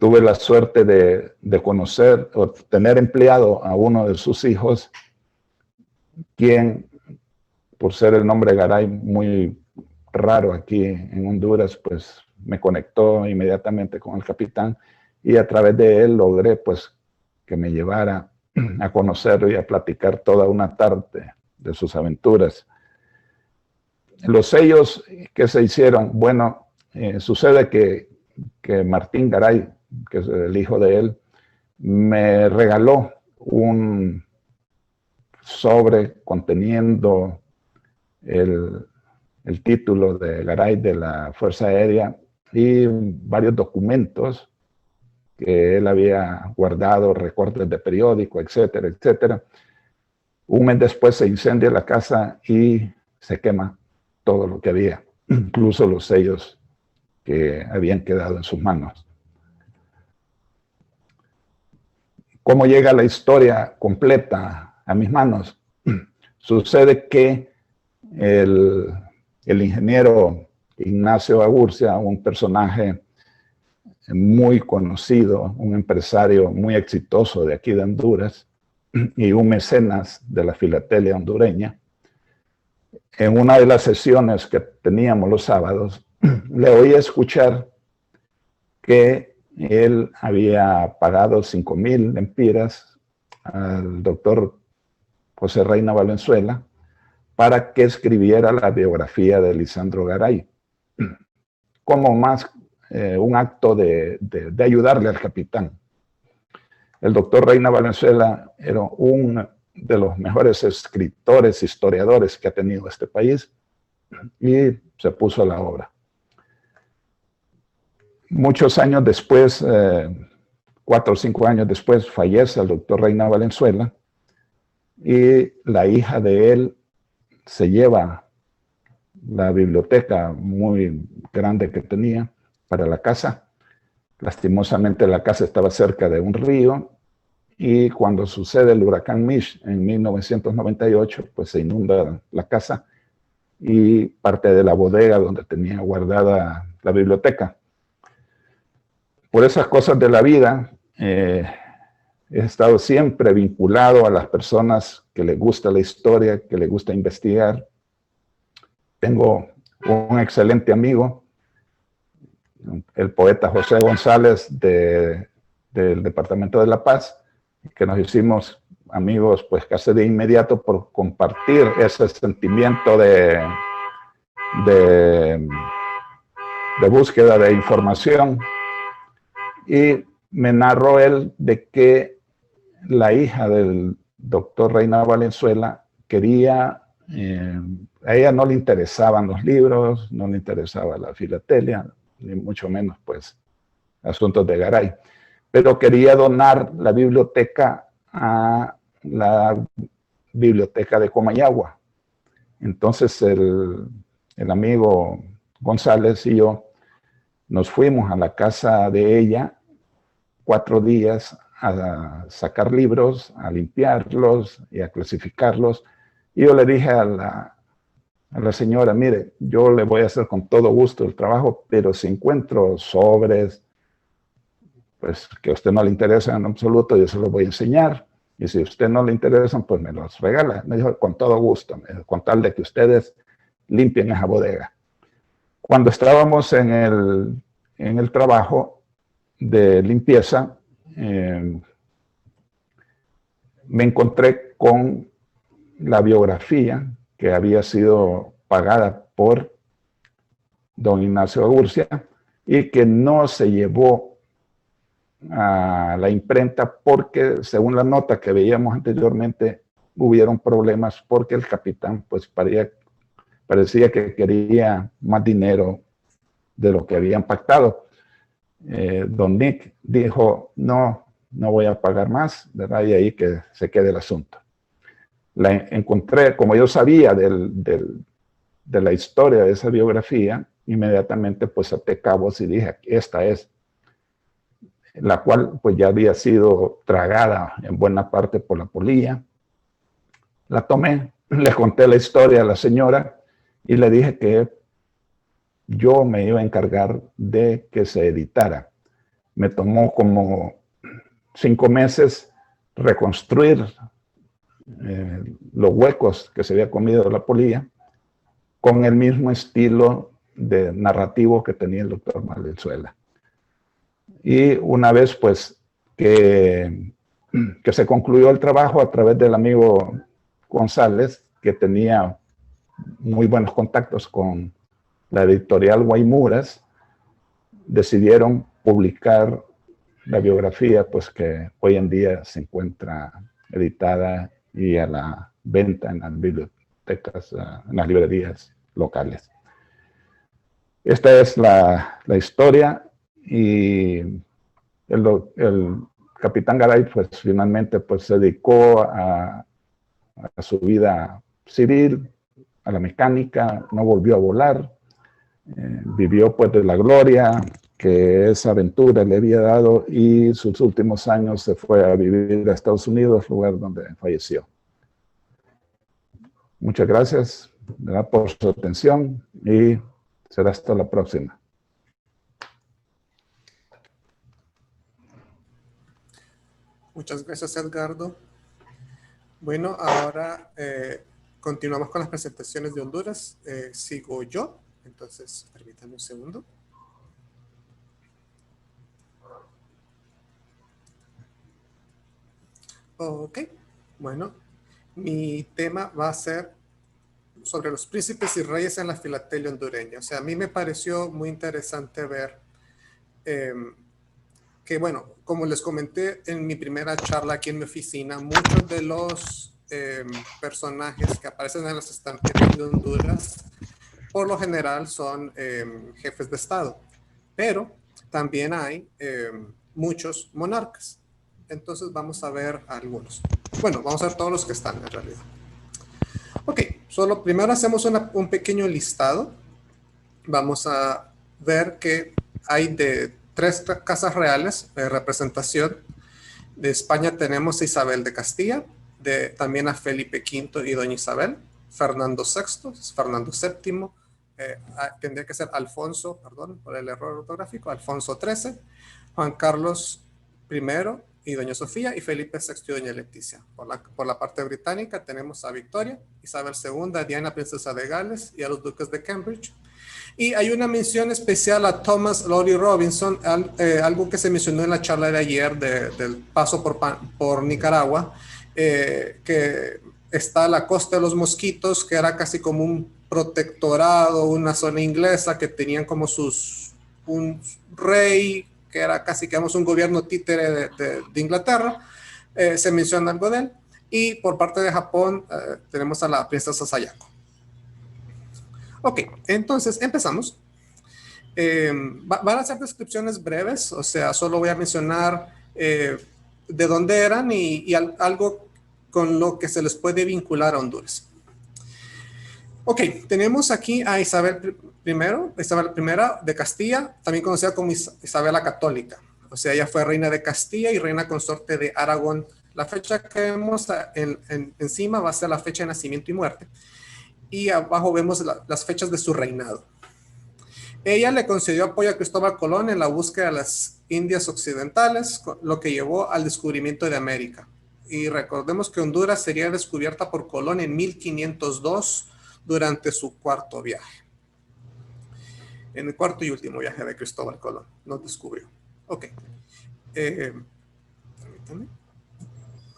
tuve la suerte de conocer o tener empleado a uno de sus hijos, quien, por ser el nombre Garay muy raro aquí en Honduras, pues me conectó inmediatamente con el capitán, y a través de él logré pues que me llevara a conocerlo y a platicar toda una tarde de sus aventuras. Los sellos que se hicieron, bueno, sucede que Martín Garay, que es el hijo de él, me regaló un sobre conteniendo el título de Garay de la Fuerza Aérea y varios documentos que él había guardado, recortes de periódico, etcétera, etcétera. Un mes después se incendia la casa y se quema todo lo que había, incluso los sellos que habían quedado en sus manos. ¿Cómo llega la historia completa a mis manos? Sucede que el ingeniero Ignacio Agurcia, un personaje muy conocido, un empresario muy exitoso de aquí de Honduras y un mecenas de la filatelia hondureña, en una de las sesiones que teníamos los sábados, le oí escuchar que él había pagado 5,000 lempiras al doctor José Reina Valenzuela para que escribiera la biografía de Lisandro Garay, como más un acto de ayudarle al capitán. El doctor Reina Valenzuela era uno de los mejores escritores, historiadores que ha tenido este país, y se puso a la obra. Muchos años después, 4 o 5 años después, fallece el doctor Reina Valenzuela, y la hija de él se lleva la biblioteca muy grande que tenía para la casa. Lastimosamente la casa estaba cerca de un río, y cuando sucede el huracán Mish en 1998, pues se inunda la casa y parte de la bodega donde tenía guardada la biblioteca. Por esas cosas de la vida, he estado siempre vinculado a las personas que les gusta la historia, que les gusta investigar. Tengo un excelente amigo, el poeta José González del Departamento de La Paz, que nos hicimos amigos pues casi de inmediato por compartir ese sentimiento de búsqueda de información. Y me narró él de que la hija del doctor Reina Valenzuela quería, a ella no le interesaban los libros, no le interesaba la filatelia, ni mucho menos pues asuntos de Garay, pero quería donar la biblioteca a la biblioteca de Comayagua. Entonces el amigo González y yo nos fuimos a la casa de ella 4 días a sacar libros, a limpiarlos y a clasificarlos. Y yo le dije a la señora, mire, yo le voy a hacer con todo gusto el trabajo, pero si encuentro sobres, pues que a usted no le interesa en absoluto, yo se los voy a enseñar. Y si a usted no le interesan, pues me los regala. Me dijo, con todo gusto, con tal de que ustedes limpien esa bodega. Cuando estábamos en el trabajo de limpieza, me encontré con la biografía que había sido pagada por don Ignacio Agurcia y que no se llevó a la imprenta porque, según la nota que veíamos anteriormente, hubieron problemas porque el capitán pues parecía que quería más dinero de lo que habían pactado. Don Nick dijo, no voy a pagar más, ¿verdad? Y ahí que se quede el asunto. La encontré, como yo sabía de la historia de esa biografía, inmediatamente pues até cabos y dije, esta es, la cual pues ya había sido tragada en buena parte por la polilla. La tomé, le conté la historia a la señora y le dije que yo me iba a encargar de que se editara. Me tomó como 5 meses reconstruir los huecos que se había comido la polilla con el mismo estilo de narrativo que tenía el doctor Valenzuela. Y una vez pues que se concluyó el trabajo a través del amigo González, que tenía muy buenos contactos con la editorial Guaymuras, decidieron publicar la biografía, pues que hoy en día se encuentra editada y a la venta en las bibliotecas, en las librerías locales. Esta es la historia, y el capitán Garay pues finalmente pues se dedicó a su vida civil, a la mecánica, no volvió a volar, vivió pues de la gloria que esa aventura le había dado, y sus últimos años se fue a vivir a Estados Unidos, lugar donde falleció. Muchas gracias, ¿verdad?, por su atención, y será hasta la próxima. Muchas gracias, Edgardo. Bueno, ahora continuamos con las presentaciones de Honduras. Sigo yo, entonces permítanme un segundo. Ok, bueno, mi tema va a ser sobre los príncipes y reyes en la filatelia hondureña. O sea, a mí me pareció muy interesante ver que, bueno, como les comenté en mi primera charla aquí en mi oficina, muchos de los personajes que aparecen en las estampillas de Honduras, por lo general son jefes de Estado, pero también hay muchos monarcas. Entonces vamos a ver algunos. Bueno, vamos a ver todos los que están en realidad. Ok, solo primero hacemos un pequeño listado. Vamos a ver que hay de 3 casas reales de representación. De España tenemos a Isabel de Castilla, también a Felipe V y doña Isabel, Fernando VI, Fernando VII, tendría que ser Alfonso, perdón por el error ortográfico, Alfonso XIII, Juan Carlos I y doña Sofía, y Felipe VI y doña Leticia. Por la parte británica tenemos a Victoria, Isabel II, Diana, princesa de Gales, y a los duques de Cambridge. Y hay una mención especial a Thomas Lawrie Robinson, algo que se mencionó en la charla de ayer del paso por Nicaragua, que está a la costa de los mosquitos, que era casi como un protectorado, una zona inglesa, que tenían como un rey, que era casi, digamos, un gobierno títere de Inglaterra. Se menciona algo de él. Y por parte de Japón tenemos a la princesa Sayako. Ok, entonces empezamos. Van a ser descripciones breves, o sea, solo voy a mencionar de dónde eran y algo con lo que se les puede vincular a Honduras. Ok, tenemos aquí a Isabel I de Castilla, también conocida como Isabel la Católica. O sea, ella fue reina de Castilla y reina consorte de Aragón. La fecha que vemos encima va a ser la fecha de nacimiento y muerte. Y abajo vemos las fechas de su reinado. Ella le concedió apoyo a Cristóbal Colón en la búsqueda de las Indias Occidentales, lo que llevó al descubrimiento de América. Y recordemos que Honduras sería descubierta por Colón en 1502 durante su 4º viaje. En el 4º y último viaje de Cristóbal Colón, nos descubrió. Ok. Permítanme.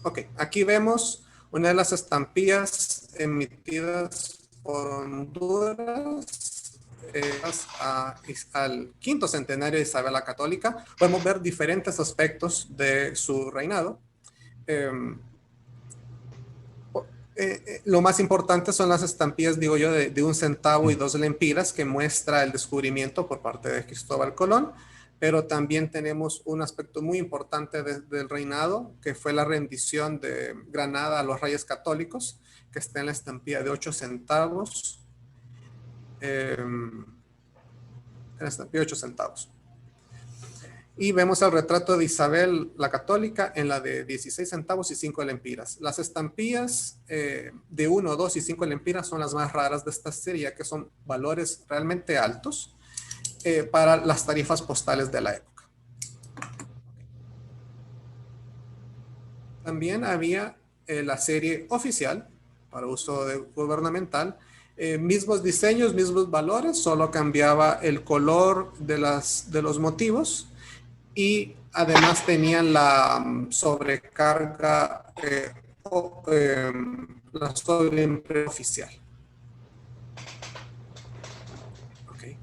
Ok, aquí vemos una de las estampillas emitidas por Honduras al 5º centenario de Isabel la Católica. Podemos ver diferentes aspectos de su reinado. Lo más importante son las estampillas, digo yo, de 1 centavo y 2 lempiras, que muestra el descubrimiento por parte de Cristóbal Colón. Pero también tenemos un aspecto muy importante del reinado, que fue la rendición de Granada a los reyes católicos, que está en la estampilla de 8 centavos. En la estampilla de 8 centavos. Y vemos el retrato de Isabel la Católica en la de 16 centavos y 5 lempiras. Las estampillas de 1, 2 y 5 lempiras son las más raras de esta serie, ya que son valores realmente altos para las tarifas postales de la época. También había la serie oficial para uso gubernamental, mismos diseños, mismos valores, solo cambiaba el color de los motivos y además tenían la sobrecarga la sobreimpresión oficial. Okay.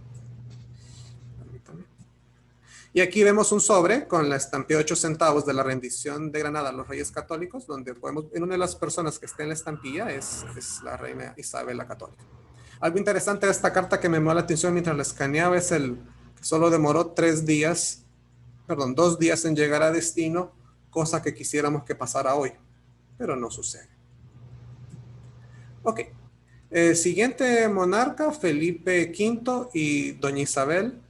Permítame. Y aquí vemos un sobre con la estampilla de 8 centavos de la rendición de Granada a los Reyes Católicos, donde podemos, en una de las personas que está en la estampilla es la reina Isabel la Católica. Algo interesante de esta carta que me llamó la atención mientras la escaneaba es que solo demoró 2 días en llegar a destino, cosa que quisiéramos que pasara hoy, pero no sucede. Ok. Siguiente monarca, Felipe V y doña Isabel.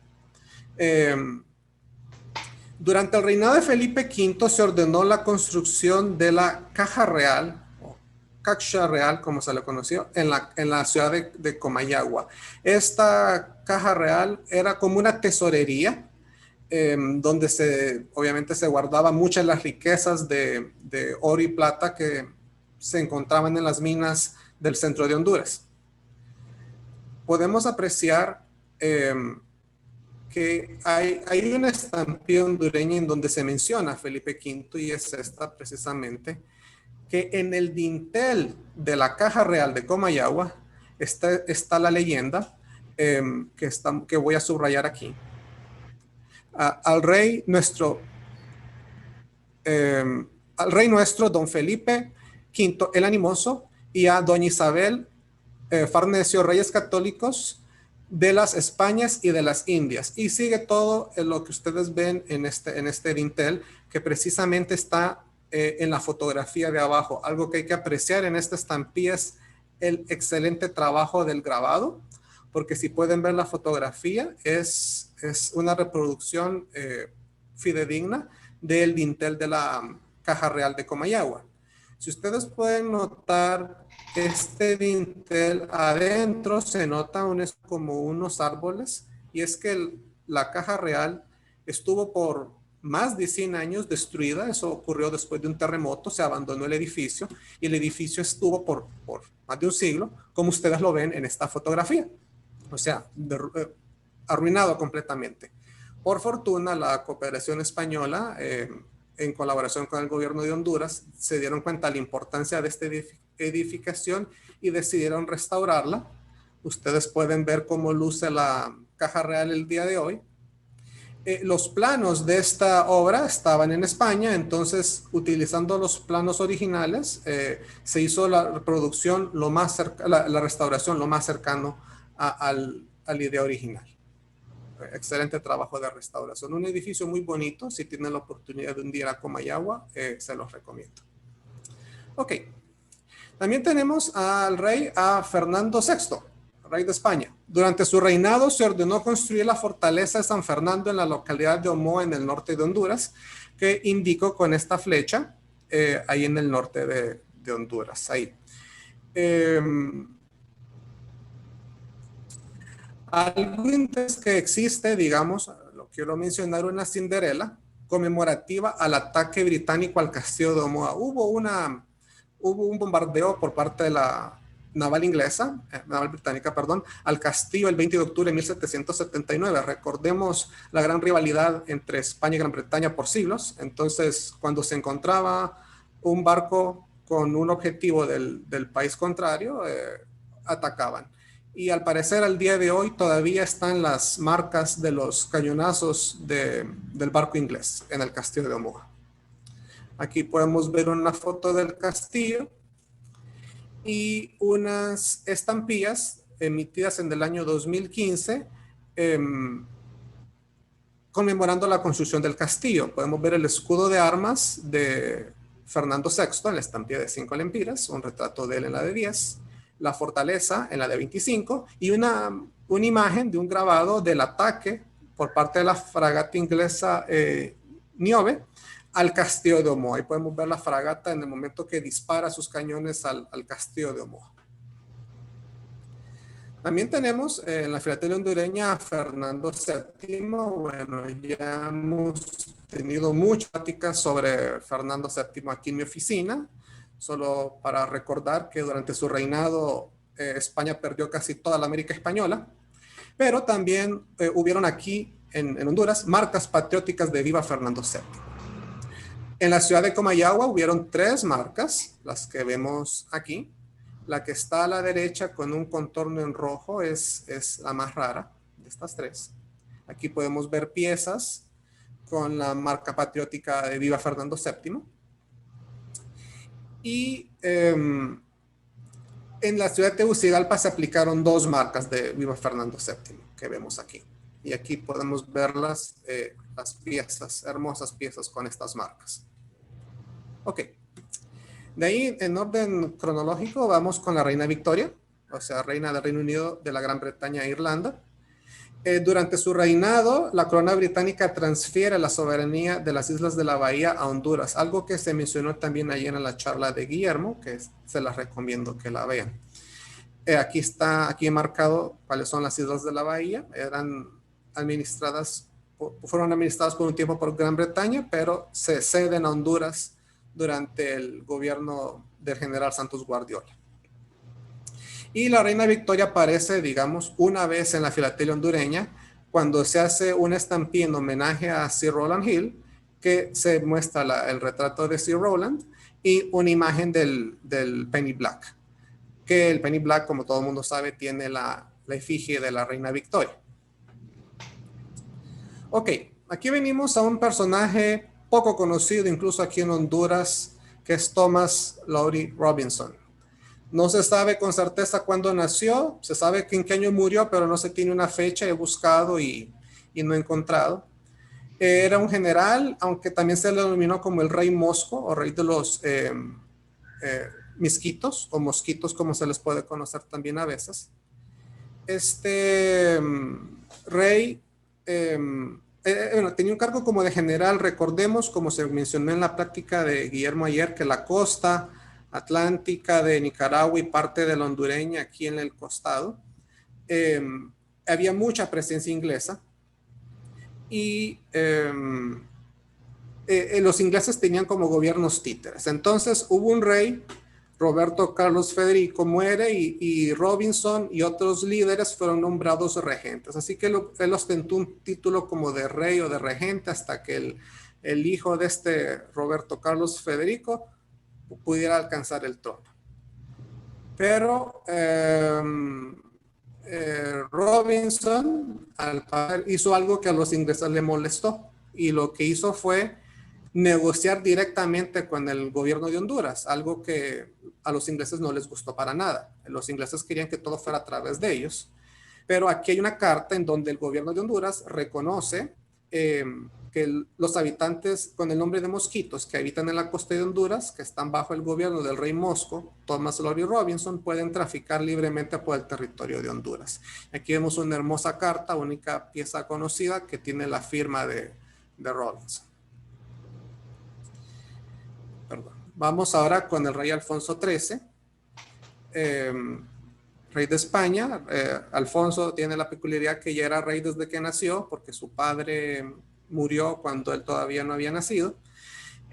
Durante el reinado de Felipe V se ordenó la construcción de la Caja Real, o Caja Real como se le conoció, en la ciudad de Comayagua. Esta Caja Real era como una tesorería, donde obviamente se guardaban muchas de las riquezas de oro y plata que se encontraban en las minas del centro de Honduras. Podemos apreciar que hay una estampilla hondureña en donde se menciona a Felipe V, y es esta precisamente, que en el dintel de la Caja Real de Comayagua está la leyenda que voy a subrayar aquí. Al rey nuestro, don Felipe V el Animoso, y a doña Isabel Farnesio, Reyes Católicos de las Españas y de las Indias. Y sigue todo lo que ustedes ven en este dintel, que precisamente está en la fotografía de abajo. Algo que hay que apreciar en esta estampilla es el excelente trabajo del grabado, porque si pueden ver la fotografía, es una reproducción fidedigna del dintel de la Caja Real de Comayagua. Si ustedes pueden notar, este dintel adentro se nota como unos árboles, y es que la Caja Real estuvo por más de 100 años destruida. Eso ocurrió después de un terremoto, se abandonó el edificio y el edificio estuvo por más de un siglo, como ustedes lo ven en esta fotografía. O sea, arruinado completamente. Por fortuna, la cooperación española, en colaboración con el gobierno de Honduras, se dieron cuenta de la importancia de esta edificación y decidieron restaurarla. Ustedes pueden ver cómo luce la Caja Real el día de hoy. Los planos de esta obra estaban en España, entonces utilizando los planos originales se hizo la reproducción la restauración lo más cercano a la idea original. Excelente trabajo de restauración. Un edificio muy bonito. Si tienen la oportunidad de un día a Comayagua, se los recomiendo. Ok. También tenemos al rey, a Fernando VI, rey de España. Durante su reinado se ordenó construir la fortaleza de San Fernando en la localidad de Omoa, en el norte de Honduras, que indico con esta flecha, ahí en el norte de Honduras. Ahí. Algo que existe, digamos, lo quiero mencionar, una cinderela conmemorativa al ataque británico al castillo de Omoa. Hubo un bombardeo por parte de la naval británica, al castillo el 20 de octubre de 1779. Recordemos la gran rivalidad entre España y Gran Bretaña por siglos. Entonces, cuando se encontraba un barco con un objetivo del país contrario, atacaban. Y al parecer al día de hoy todavía están las marcas de los cañonazos del barco inglés en el castillo de Omoa. Aquí podemos ver una foto del castillo y unas estampillas emitidas en el año 2015 conmemorando la construcción del castillo. Podemos ver el escudo de armas de Fernando VI en la estampilla de 5 lempiras, un retrato de él en la de 10, la fortaleza en la de 25 y una imagen de un grabado del ataque por parte de la fragata inglesa Niobe al castillo de Omoa. Ahí podemos ver la fragata en el momento que dispara sus cañones al castillo de Omoa. También tenemos en la filatelia hondureña a Fernando VII. Bueno, ya hemos tenido muchas pláticas sobre Fernando VII aquí en mi oficina, solo para recordar que durante su reinado España perdió casi toda la América española, pero también hubieron aquí en Honduras marcas patrióticas de Viva Fernando VII. En la ciudad de Comayagua hubieron 3 marcas, las que vemos aquí. La que está a la derecha con un contorno en rojo es la más rara de estas 3. Aquí podemos ver piezas con la marca patriótica de Viva Fernando VII. Y en la ciudad de Tegucigalpa se aplicaron 2 marcas de Viva Fernando VII que vemos aquí. Y aquí podemos ver las piezas, hermosas piezas con estas marcas. Ok. De ahí, en orden cronológico, vamos con la reina Victoria, o sea, reina del Reino Unido, de la Gran Bretaña e Irlanda. Durante su reinado, la corona británica transfiere la soberanía de las Islas de la Bahía a Honduras, algo que se mencionó también ayer en la charla de Guillermo, que se las recomiendo que la vean. Aquí he marcado cuáles son las Islas de la Bahía. Fueron administradas por un tiempo por Gran Bretaña, pero se ceden a Honduras durante el gobierno del general Santos Guardiola. Y la reina Victoria aparece, digamos, una vez en la filatelia hondureña, cuando se hace una estampilla en homenaje a Sir Rowland Hill, que se muestra el retrato de Sir Rowland y una imagen del Penny Black, que el Penny Black, como todo el mundo sabe, tiene la efigie de la reina Victoria. Ok, aquí venimos a un personaje poco conocido, incluso aquí en Honduras, que es Thomas Lowry Robinson. No se sabe con certeza cuándo nació, se sabe que en qué año murió, pero no se tiene una fecha, he buscado y no he encontrado. Era un general, aunque también se le denominó como el rey mosco, o rey de los misquitos, o mosquitos, como se les puede conocer también a veces. Este rey tenía un cargo como de general. Recordemos, como se mencionó en la plática de Guillermo ayer, que la costa atlántica de Nicaragua y parte de la hondureña aquí en el costado, había mucha presencia inglesa y los ingleses tenían como gobiernos títeres. Entonces hubo un rey, Roberto Carlos Federico, muere y Robinson y otros líderes fueron nombrados regentes. Así que él ostentó un título como de rey o de regente hasta que el hijo de este Roberto Carlos Federico pudiera alcanzar el trono. Pero Robinson al parecer hizo algo que a los ingleses le molestó, y lo que hizo fue negociar directamente con el gobierno de Honduras, algo que a los ingleses no les gustó para nada. Los ingleses querían que todo fuera a través de ellos, pero aquí hay una carta en donde el gobierno de Honduras reconoce que los habitantes con el nombre de mosquitos que habitan en la costa de Honduras, que están bajo el gobierno del rey mosco, Thomas Lowry Robinson, pueden traficar libremente por el territorio de Honduras. Aquí vemos una hermosa carta, única pieza conocida, que tiene la firma de Robinson. Perdón. Vamos ahora con el rey Alfonso XIII, rey de España. Alfonso tiene la peculiaridad que ya era rey desde que nació, porque su padre murió cuando él todavía no había nacido,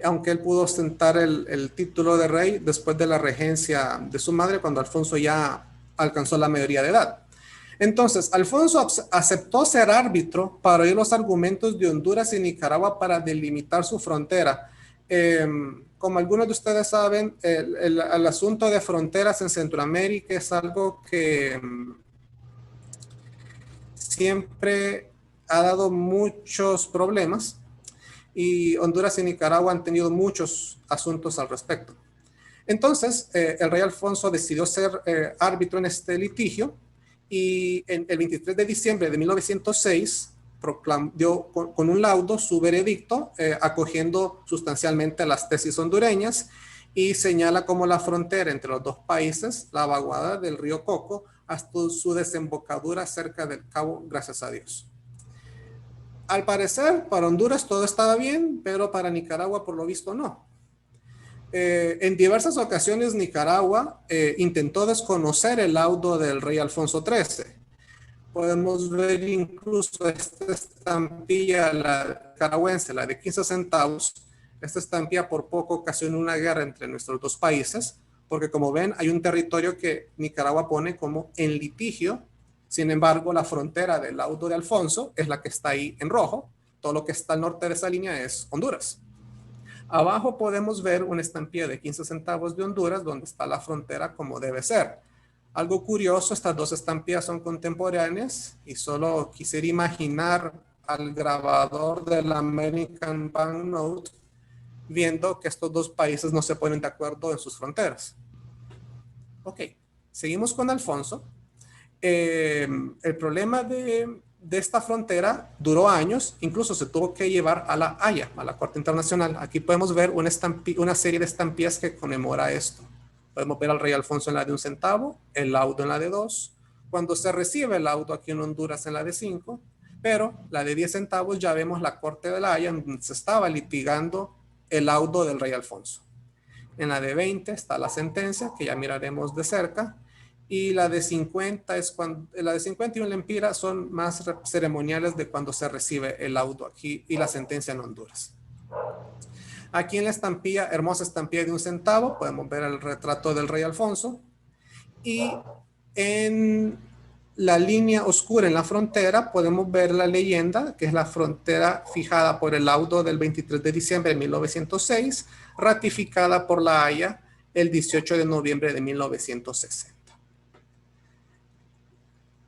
aunque él pudo ostentar el título de rey después de la regencia de su madre, cuando Alfonso ya alcanzó la mayoría de edad. Entonces, Alfonso aceptó ser árbitro para oír los argumentos de Honduras y Nicaragua para delimitar su frontera. Como algunos de ustedes saben, el asunto de fronteras en Centroamérica es algo que siempre ha dado muchos problemas, y Honduras y Nicaragua han tenido muchos asuntos al respecto. Entonces, el rey Alfonso decidió ser árbitro en este litigio, y el 23 de diciembre de 1906 dio con un laudo su veredicto, acogiendo sustancialmente las tesis hondureñas, y señala como la frontera entre los dos países la vaguada del río Coco hasta su desembocadura cerca del Cabo Gracias a Dios. Al parecer, para Honduras todo estaba bien, pero para Nicaragua, por lo visto, no. En diversas ocasiones, Nicaragua intentó desconocer el laudo del rey Alfonso XIII. podemos ver incluso esta estampilla, la nicaragüense, la de 15 centavos. Esta estampilla por poco ocasionó una guerra entre nuestros dos países, porque como ven, hay un territorio que Nicaragua pone como en litigio. Sin embargo, la frontera del laudo de Alfonso es la que está ahí en rojo. Todo lo que está al norte de esa línea es Honduras. Abajo podemos ver una estampilla de 15 centavos de Honduras, donde está la frontera como debe ser. Algo curioso, estas dos estampillas son contemporáneas y solo quisiera imaginar al grabador del American Banknote viendo que estos dos países no se ponen de acuerdo en sus fronteras. Ok, seguimos con Alfonso. El problema de esta frontera duró años, incluso se tuvo que llevar a la Haya, a la Corte Internacional. Aquí podemos ver una serie de estampillas que conmemora esto. Podemos ver al rey Alfonso en la de 1 centavo, el laudo en la de 2, cuando se recibe el laudo aquí en Honduras en la de 5, pero la de 10 centavos ya vemos la Corte de la Haya, donde se estaba litigando el laudo del rey Alfonso. En la de 20 está la sentencia, que ya miraremos de cerca, y la de 50 es cuando, la de 50 y un lempira son más ceremoniales de cuando se recibe el laudo aquí y la sentencia en Honduras. Aquí en la estampilla, hermosa estampilla de 1 centavo, podemos ver el retrato del rey Alfonso. Y en la línea oscura en la frontera podemos ver la leyenda, que es la frontera fijada por el laudo del 23 de diciembre de 1906, ratificada por la Haya el 18 de noviembre de 1960.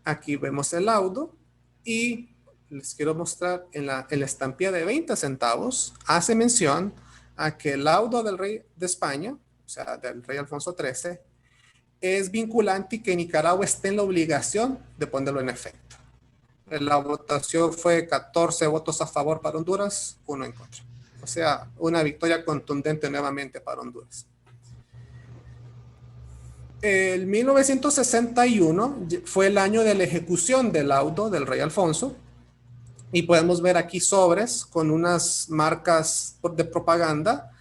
Aquí vemos el laudo y les quiero mostrar en la estampilla de 20 centavos, hace mención a que el laudo del rey de España, o sea, del rey Alfonso XIII, es vinculante y que Nicaragua esté en la obligación de ponerlo en efecto. La votación fue 14 votos a favor para Honduras, 1 en contra. O sea, una victoria contundente nuevamente para Honduras. El 1961 fue el año de la ejecución del laudo del rey Alfonso y podemos ver aquí sobres con unas marcas de propaganda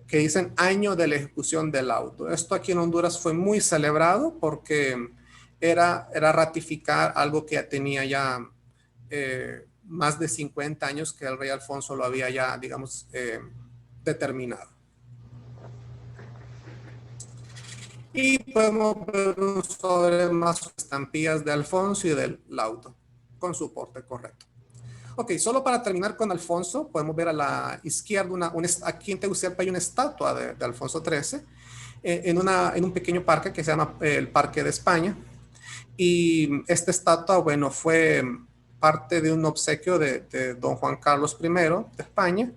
que dicen año de la ejecución del laudo. Esto aquí en Honduras fue muy celebrado porque era ratificar algo que ya tenía ya más de 50 años que el rey Alfonso lo había ya, digamos, determinado. Y podemos ver un sobre más estampillas de Alfonso y del laudo con su porte correcto. Ok, solo para terminar con Alfonso, podemos ver a la izquierda, aquí en Tegucigalpa hay una estatua de Alfonso XIII en un pequeño parque que se llama el Parque de España. Y esta estatua, bueno, fue parte de un obsequio de don Juan Carlos I de España.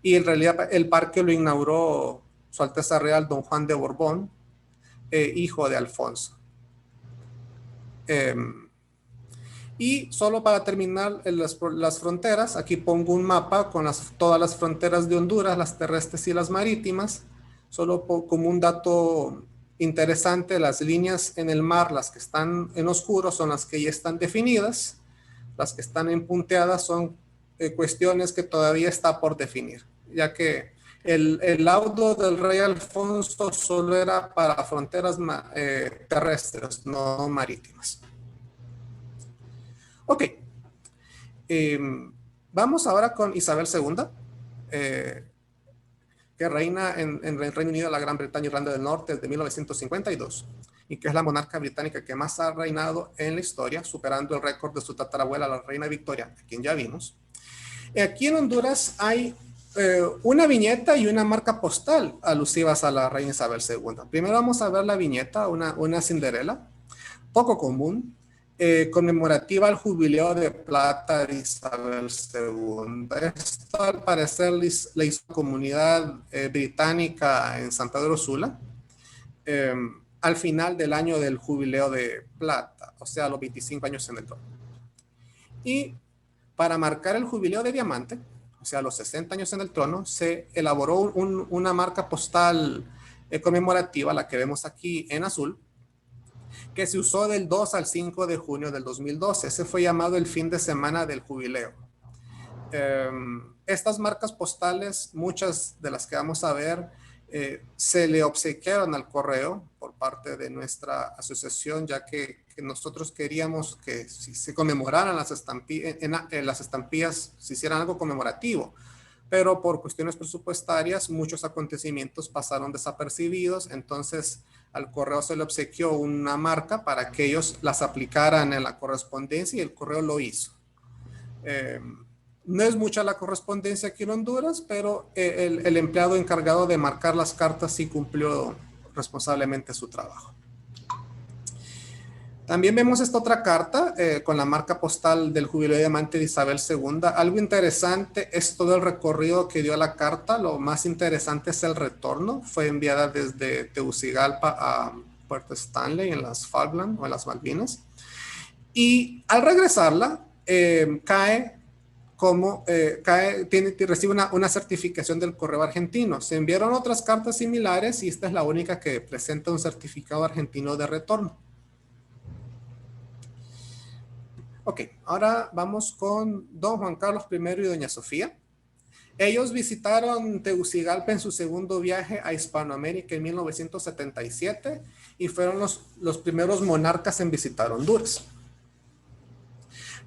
Y en realidad el parque lo inauguró Su Alteza Real don Juan de Borbón, hijo de Alfonso. Y solo para terminar las fronteras, aquí pongo un mapa con todas las fronteras de Honduras, las terrestres y las marítimas. Solo como un dato interesante, las líneas en el mar, las que están en oscuro son las que ya están definidas. Las que están en punteadas son cuestiones que todavía está por definir, ya que el laudo del rey Alfonso solo era para fronteras terrestres, no marítimas. Ok, vamos ahora con Isabel II, que reina en el Reino Unido, la Gran Bretaña y Irlanda del Norte desde 1952, y que es la monarca británica que más ha reinado en la historia, superando el récord de su tatarabuela, la reina Victoria, a quien ya vimos. Aquí en Honduras hay una viñeta y una marca postal alusivas a la reina Isabel II. Primero vamos a ver la viñeta, una Cinderela, poco común, conmemorativa al jubileo de plata de Isabel II. Esto al parecer la hizo la comunidad británica en San Pedro Sula al final del año del jubileo de plata, o sea, los 25 años en el trono. Y para marcar el jubileo de diamante, o sea, los 60 años en el trono, se elaboró una marca postal conmemorativa, la que vemos aquí en azul, que se usó del 2 al 5 de junio del 2012. Ese fue llamado el fin de semana del jubileo. Estas marcas postales, muchas de las que vamos a ver, se le obsequiaron al correo por parte de nuestra asociación, ya que que nosotros queríamos que si se conmemoraran las estampillas, se hicieran algo conmemorativo. Pero por cuestiones presupuestarias, muchos acontecimientos pasaron desapercibidos, entonces al correo se le obsequió una marca para que ellos las aplicaran en la correspondencia y el correo lo hizo. No es mucha la correspondencia aquí en Honduras, pero el empleado encargado de marcar las cartas sí cumplió responsablemente su trabajo. También vemos esta otra carta con la marca postal del Jubileo de Diamante de Isabel II. Algo interesante es todo el recorrido que dio la carta. Lo más interesante es el retorno. Fue enviada desde Tegucigalpa a Puerto Stanley en las Falkland o en las Malvinas. Y al regresarla, recibe una certificación del correo argentino. Se enviaron otras cartas similares y esta es la única que presenta un certificado argentino de retorno. Ok, ahora vamos con don Juan Carlos I y doña Sofía. Ellos visitaron Tegucigalpa en su segundo viaje a Hispanoamérica en 1977 y fueron los primeros monarcas en visitar Honduras.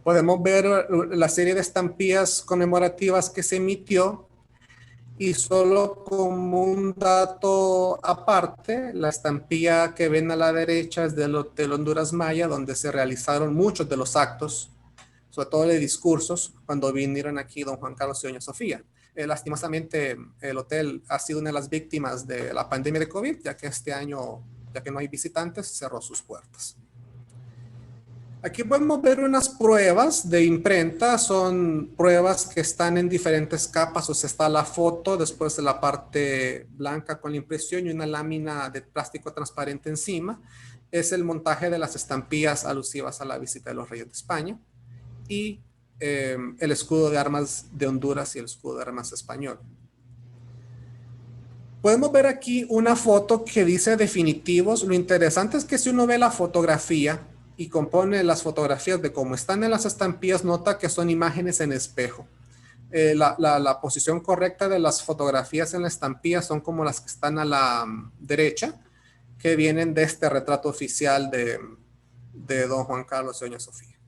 Podemos ver la serie de estampillas conmemorativas que se emitió y solo como un dato aparte, la estampilla que ven a la derecha es del Hotel Honduras Maya, donde se realizaron muchos de los actos, sobre todo de discursos, cuando vinieron aquí don Juan Carlos y doña Sofía. Lastimosamente, el hotel ha sido una de las víctimas de la pandemia de COVID, ya que este año, ya que no hay visitantes, cerró sus puertas. Aquí podemos ver unas pruebas de imprenta, son pruebas que están en diferentes capas, o sea, está la foto, después de la parte blanca con la impresión y una lámina de plástico transparente encima. Es el montaje de las estampillas alusivas a la visita de los reyes de España y el escudo de armas de Honduras y el escudo de armas español. Podemos ver aquí una foto que dice definitivos. Lo interesante es que si uno ve la fotografía y compone las fotografías de cómo están en las estampillas, nota que son imágenes en espejo. La posición correcta de las fotografías en la estampilla son como las que están a la derecha, que vienen de este retrato oficial de don Juan Carlos y doña Sofía.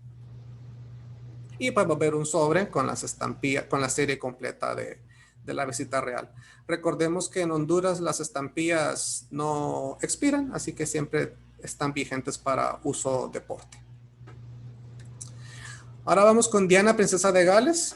Y podemos ver un sobre con las estampillas, con la serie completa de la visita real. Recordemos que en Honduras las estampillas no expiran, así que siempre están vigentes para uso deporte. Ahora vamos con Diana, princesa de Gales.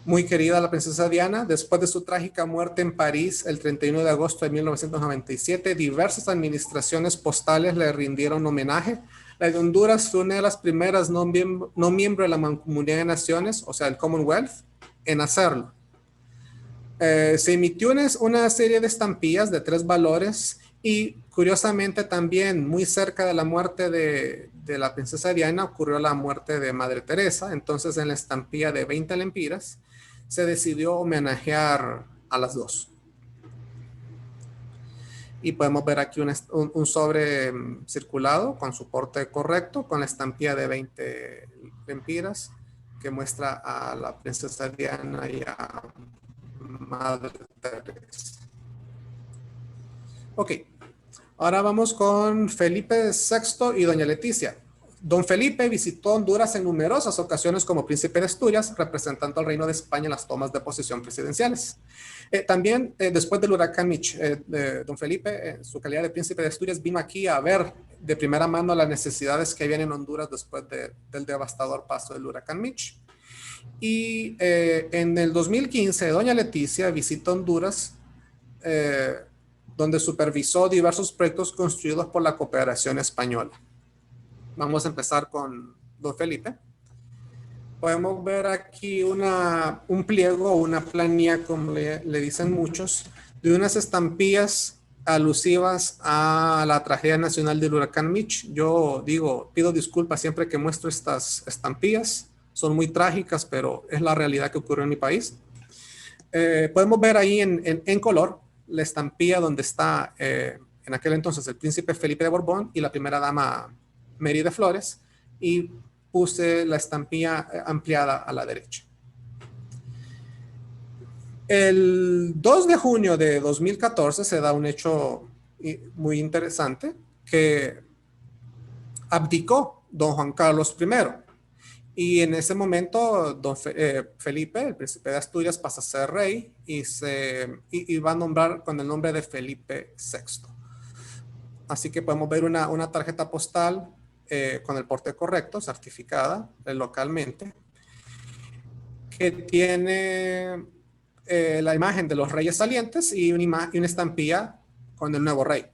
Muy querida la princesa Diana. Después de su trágica muerte en París el 31 de agosto de 1997, diversas administraciones postales le rindieron homenaje. La de Honduras fue una de las primeras no miembro de la Mancomunidad de Naciones, o sea, el Commonwealth, en hacerlo. Se emitió una serie de estampillas de 3 valores y curiosamente también muy cerca de la muerte de la princesa Diana ocurrió la muerte de Madre Teresa. Entonces en la estampilla de 20 lempiras se decidió homenajear a las dos. Y podemos ver aquí un sobre circulado con su porte correcto, con la estampilla de 20 lempiras que muestra a la princesa Diana y a Madre Teresa. Ok, ahora vamos con Felipe VI y doña Leticia. Don Felipe visitó Honduras en numerosas ocasiones como príncipe de Asturias, representando al Reino de España en las tomas de posesión presidenciales. También, después del huracán Mitch, don Felipe, en su calidad de príncipe de Asturias, vino aquí a ver de primera mano las necesidades que habían en Honduras después del devastador paso del huracán Mitch. Y en el 2015, doña Leticia visitó Honduras, donde supervisó diversos proyectos construidos por la cooperación española. Vamos a empezar con don Felipe. Podemos ver aquí un pliego, una planilla, como le dicen muchos, de unas estampillas alusivas a la tragedia nacional del huracán Mitch. Yo pido disculpas siempre que muestro estas estampillas. Son muy trágicas, pero es la realidad que ocurrió en mi país. Podemos ver ahí en color la estampilla donde está en aquel entonces el príncipe Felipe de Borbón y la primera dama Mary de Flores, y puse la estampilla ampliada a la derecha. El 2 de junio de 2014 se da un hecho muy interesante. que abdicó don Juan Carlos I. Y en ese momento, Felipe, el príncipe de Asturias, pasa a ser rey y va a nombrar con el nombre de Felipe VI. Así que podemos ver una tarjeta postal con el porte correcto, certificada localmente, que tiene la imagen de los reyes salientes y una estampilla con el nuevo rey.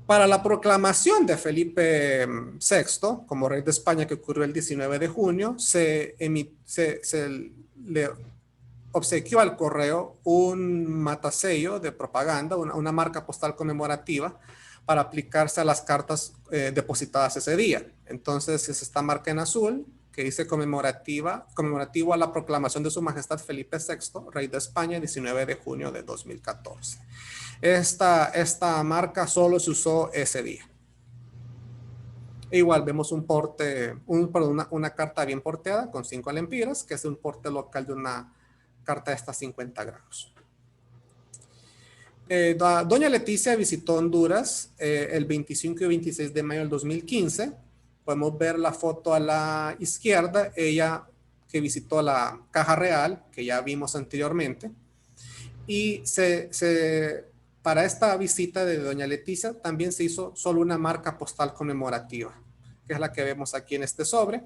Para la proclamación de Felipe VI como rey de España, que ocurrió el 19 de junio, se le obsequió al correo un matasello de propaganda, una marca postal conmemorativa para aplicarse a las cartas depositadas ese día. Entonces es esta marca en azul que dice conmemorativo a la proclamación de su majestad Felipe VI, rey de España, 19 de junio de 2014. Esta marca solo se usó ese día. Igual vemos una carta bien porteada con 5 lempiras, que es un porte local de una carta de hasta 50 gramos. Doña Leticia visitó Honduras el 25 y 26 de mayo del 2015. Podemos ver la foto a la izquierda, ella que visitó la Caja Real, que ya vimos anteriormente. Y para esta visita de doña Leticia también se hizo solo una marca postal conmemorativa, que es la que vemos aquí en este sobre.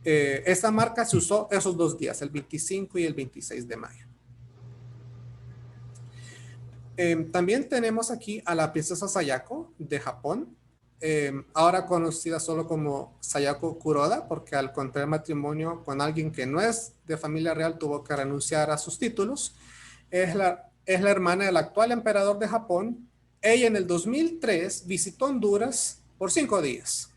Esta marca se usó esos 2 días, el 25 y el 26 de mayo. También tenemos aquí a la princesa Sayako de Japón, ahora conocida solo como Sayako Kuroda, porque al contraer matrimonio con alguien que no es de familia real tuvo que renunciar a sus títulos. Es la hermana del actual emperador de Japón. Ella en el 2003 visitó Honduras por 5 días.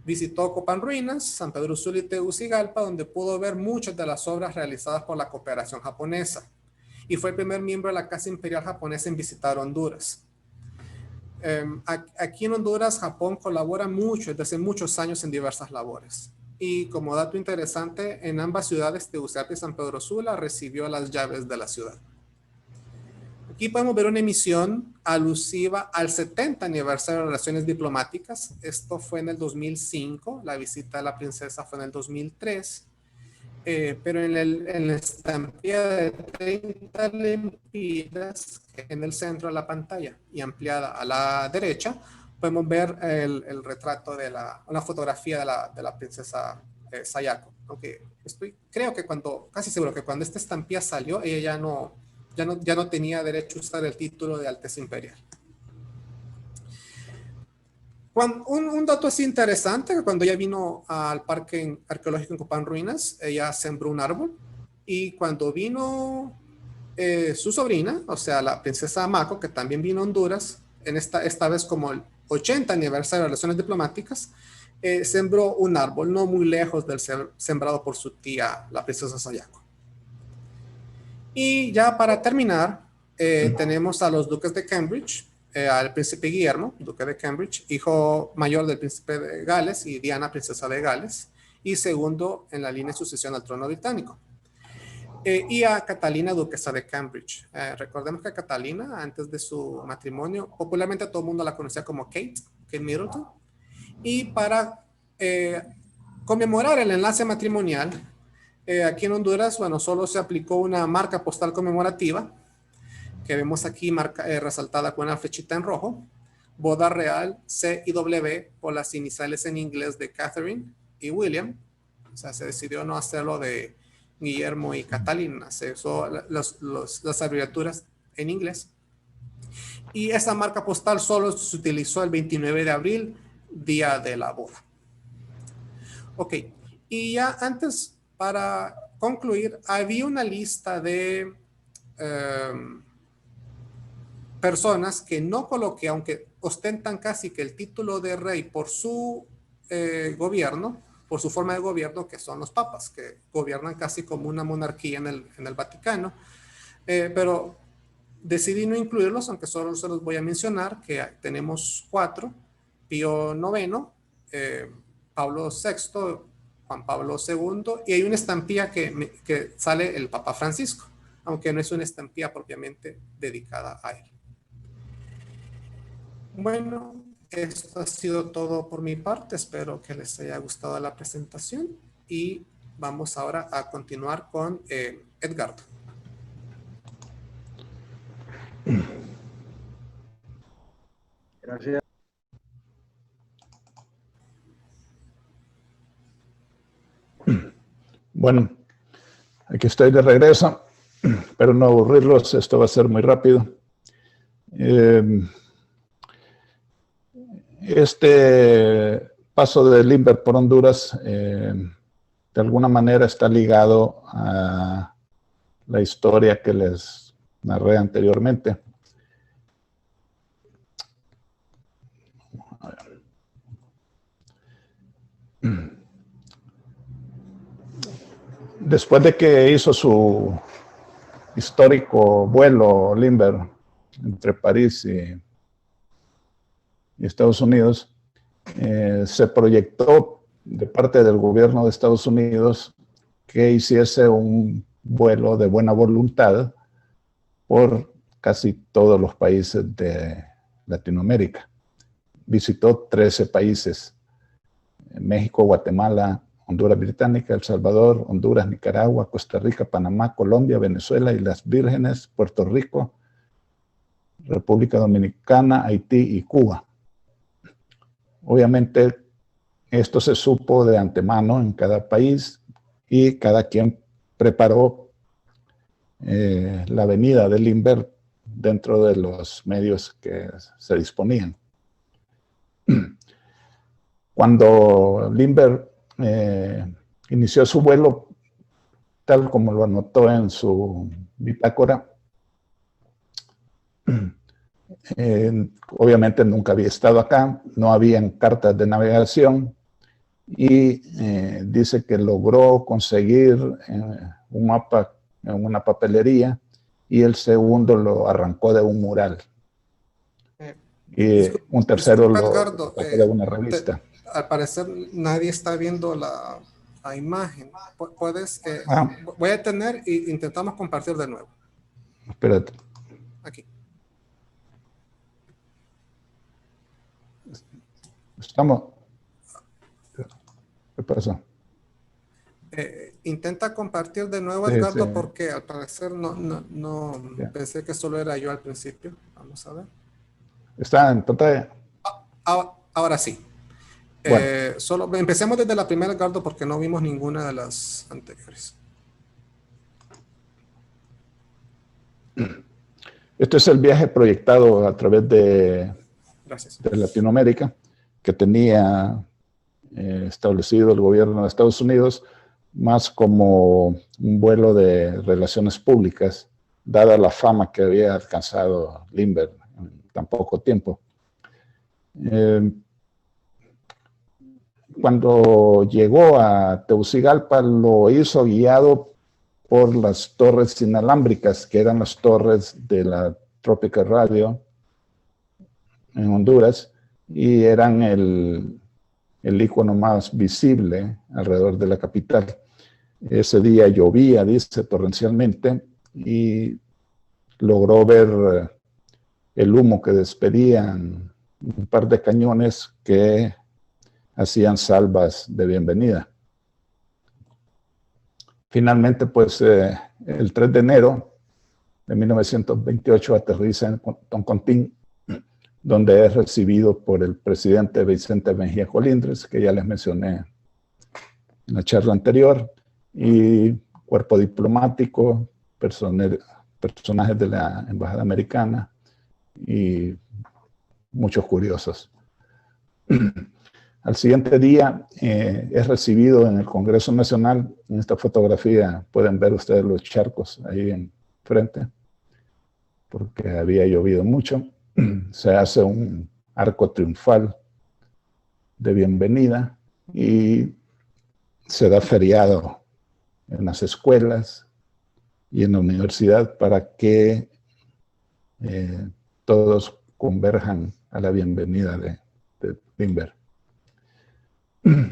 Visitó Copán Ruinas, San Pedro Sula y Tegucigalpa, donde pudo ver muchas de las obras realizadas por la cooperación japonesa. Y fue el primer miembro de la Casa Imperial Japonesa en visitar Honduras. Aquí en Honduras, Japón colabora mucho desde hace muchos años en diversas labores. Y como dato interesante, en ambas ciudades, Tegucigalpa y San Pedro Sula, recibió las llaves de la ciudad. Aquí podemos ver una emisión alusiva al 70 aniversario de relaciones diplomáticas. Esto fue en el 2005, la visita de la princesa fue en el 2003. Pero en la estampilla de 30 lempiras en el centro de la pantalla y ampliada a la derecha, podemos ver el retrato de una fotografía de la princesa Sayako. Aunque casi seguro que cuando esta estampilla salió, ella ya no tenía derecho a usar el título de Alteza Imperial. Un dato así interesante, que cuando ella vino al parque arqueológico en Copán Ruinas, ella sembró un árbol, y cuando vino su sobrina, o sea, la princesa Mako, que también vino a Honduras, esta vez como el 80 aniversario de relaciones diplomáticas, sembró un árbol no muy lejos del sembrado por su tía, la princesa Sayako. Y ya para terminar, tenemos a los duques de Cambridge, al príncipe Guillermo, duque de Cambridge, hijo mayor del príncipe de Gales, y Diana, princesa de Gales, y segundo en la línea de sucesión al trono británico. Y a Catalina, duquesa de Cambridge. Recordemos que Catalina, antes de su matrimonio, popularmente todo el mundo la conocía como Kate Middleton. Y para conmemorar el enlace matrimonial, aquí en Honduras, solo se aplicó una marca postal conmemorativa, que vemos aquí resaltada con una flechita en rojo, boda real C&W, por las iniciales en inglés de Catherine y William. O sea, se decidió no hacerlo de Guillermo y Catalina, se usó las abreviaturas en inglés. Y esa marca postal solo se utilizó el 29 de abril, día de la boda. Ok, y ya antes, para concluir, había una lista de personas que no coloqué, aunque ostentan casi que el título de rey por su gobierno, por su forma de gobierno, que son los papas, que gobiernan casi como una monarquía en el Vaticano. Pero decidí no incluirlos, aunque solo se los voy a mencionar, que tenemos 4: Pío IX, Pablo VI, Juan Pablo II, y hay una estampilla que sale el Papa Francisco, aunque no es una estampilla propiamente dedicada a él. Bueno, esto ha sido todo por mi parte. Espero que les haya gustado la presentación y vamos ahora a continuar con Edgardo. Gracias. Bueno, aquí estoy de regreso, pero no aburrirlos, esto va a ser muy rápido. Este paso de Lindbergh por Honduras de alguna manera está ligado a la historia que les narré anteriormente. Después de que hizo su histórico vuelo Lindbergh entre París y Estados Unidos, se proyectó de parte del gobierno de Estados Unidos que hiciese un vuelo de buena voluntad por casi todos los países de Latinoamérica. Visitó 13 países: México, Guatemala, Honduras Británica, El Salvador, Honduras, Nicaragua, Costa Rica, Panamá, Colombia, Venezuela, Islas Vírgenes, Puerto Rico, República Dominicana, Haití y Cuba. Obviamente, esto se supo de antemano en cada país y cada quien preparó la venida de Lindbergh dentro de los medios que se disponían. Cuando Lindbergh inició su vuelo, tal como lo anotó en su bitácora, obviamente nunca había estado acá, no habían cartas de navegación y dice que logró conseguir un mapa en una papelería y el segundo lo arrancó de un mural. Y un tercero lo sacó de una revista. Al parecer nadie está viendo la imagen. Puedes, voy a detener e intentamos compartir de nuevo. Espérate. Aquí. Estamos. ¿Qué pasó? Intenta compartir de nuevo, Sí, Edgardo, sí. porque al parecer no pensé que solo era yo al principio. Vamos a ver. ¿Está en pantalla? Ahora sí. Bueno. Solo empecemos desde la primera, Edgardo, porque no vimos ninguna de las anteriores. Este es el viaje proyectado a través de Latinoamérica que tenía establecido el gobierno de Estados Unidos, más como un vuelo de relaciones públicas, dada la fama que había alcanzado Lindbergh en tan poco tiempo. Cuando llegó a Tegucigalpa, lo hizo guiado por las torres inalámbricas, que eran las torres de la Tropical Radio en Honduras, y eran el icono más visible alrededor de la capital. Ese día llovía, dice, torrencialmente, y logró ver el humo que despedían un par de cañones que hacían salvas de bienvenida. Finalmente, pues, el 3 de enero de 1928 aterriza en Toncontín, donde es recibido por el presidente Vicente Mejía Colindres, que ya les mencioné en la charla anterior, y cuerpo diplomático, personajes de la Embajada Americana y muchos curiosos. Al siguiente día es recibido en el Congreso Nacional. En esta fotografía pueden ver ustedes los charcos ahí enfrente, porque había llovido mucho. Se hace un arco triunfal de bienvenida y se da feriado en las escuelas y en la universidad para que todos converjan a la bienvenida de Lindbergh.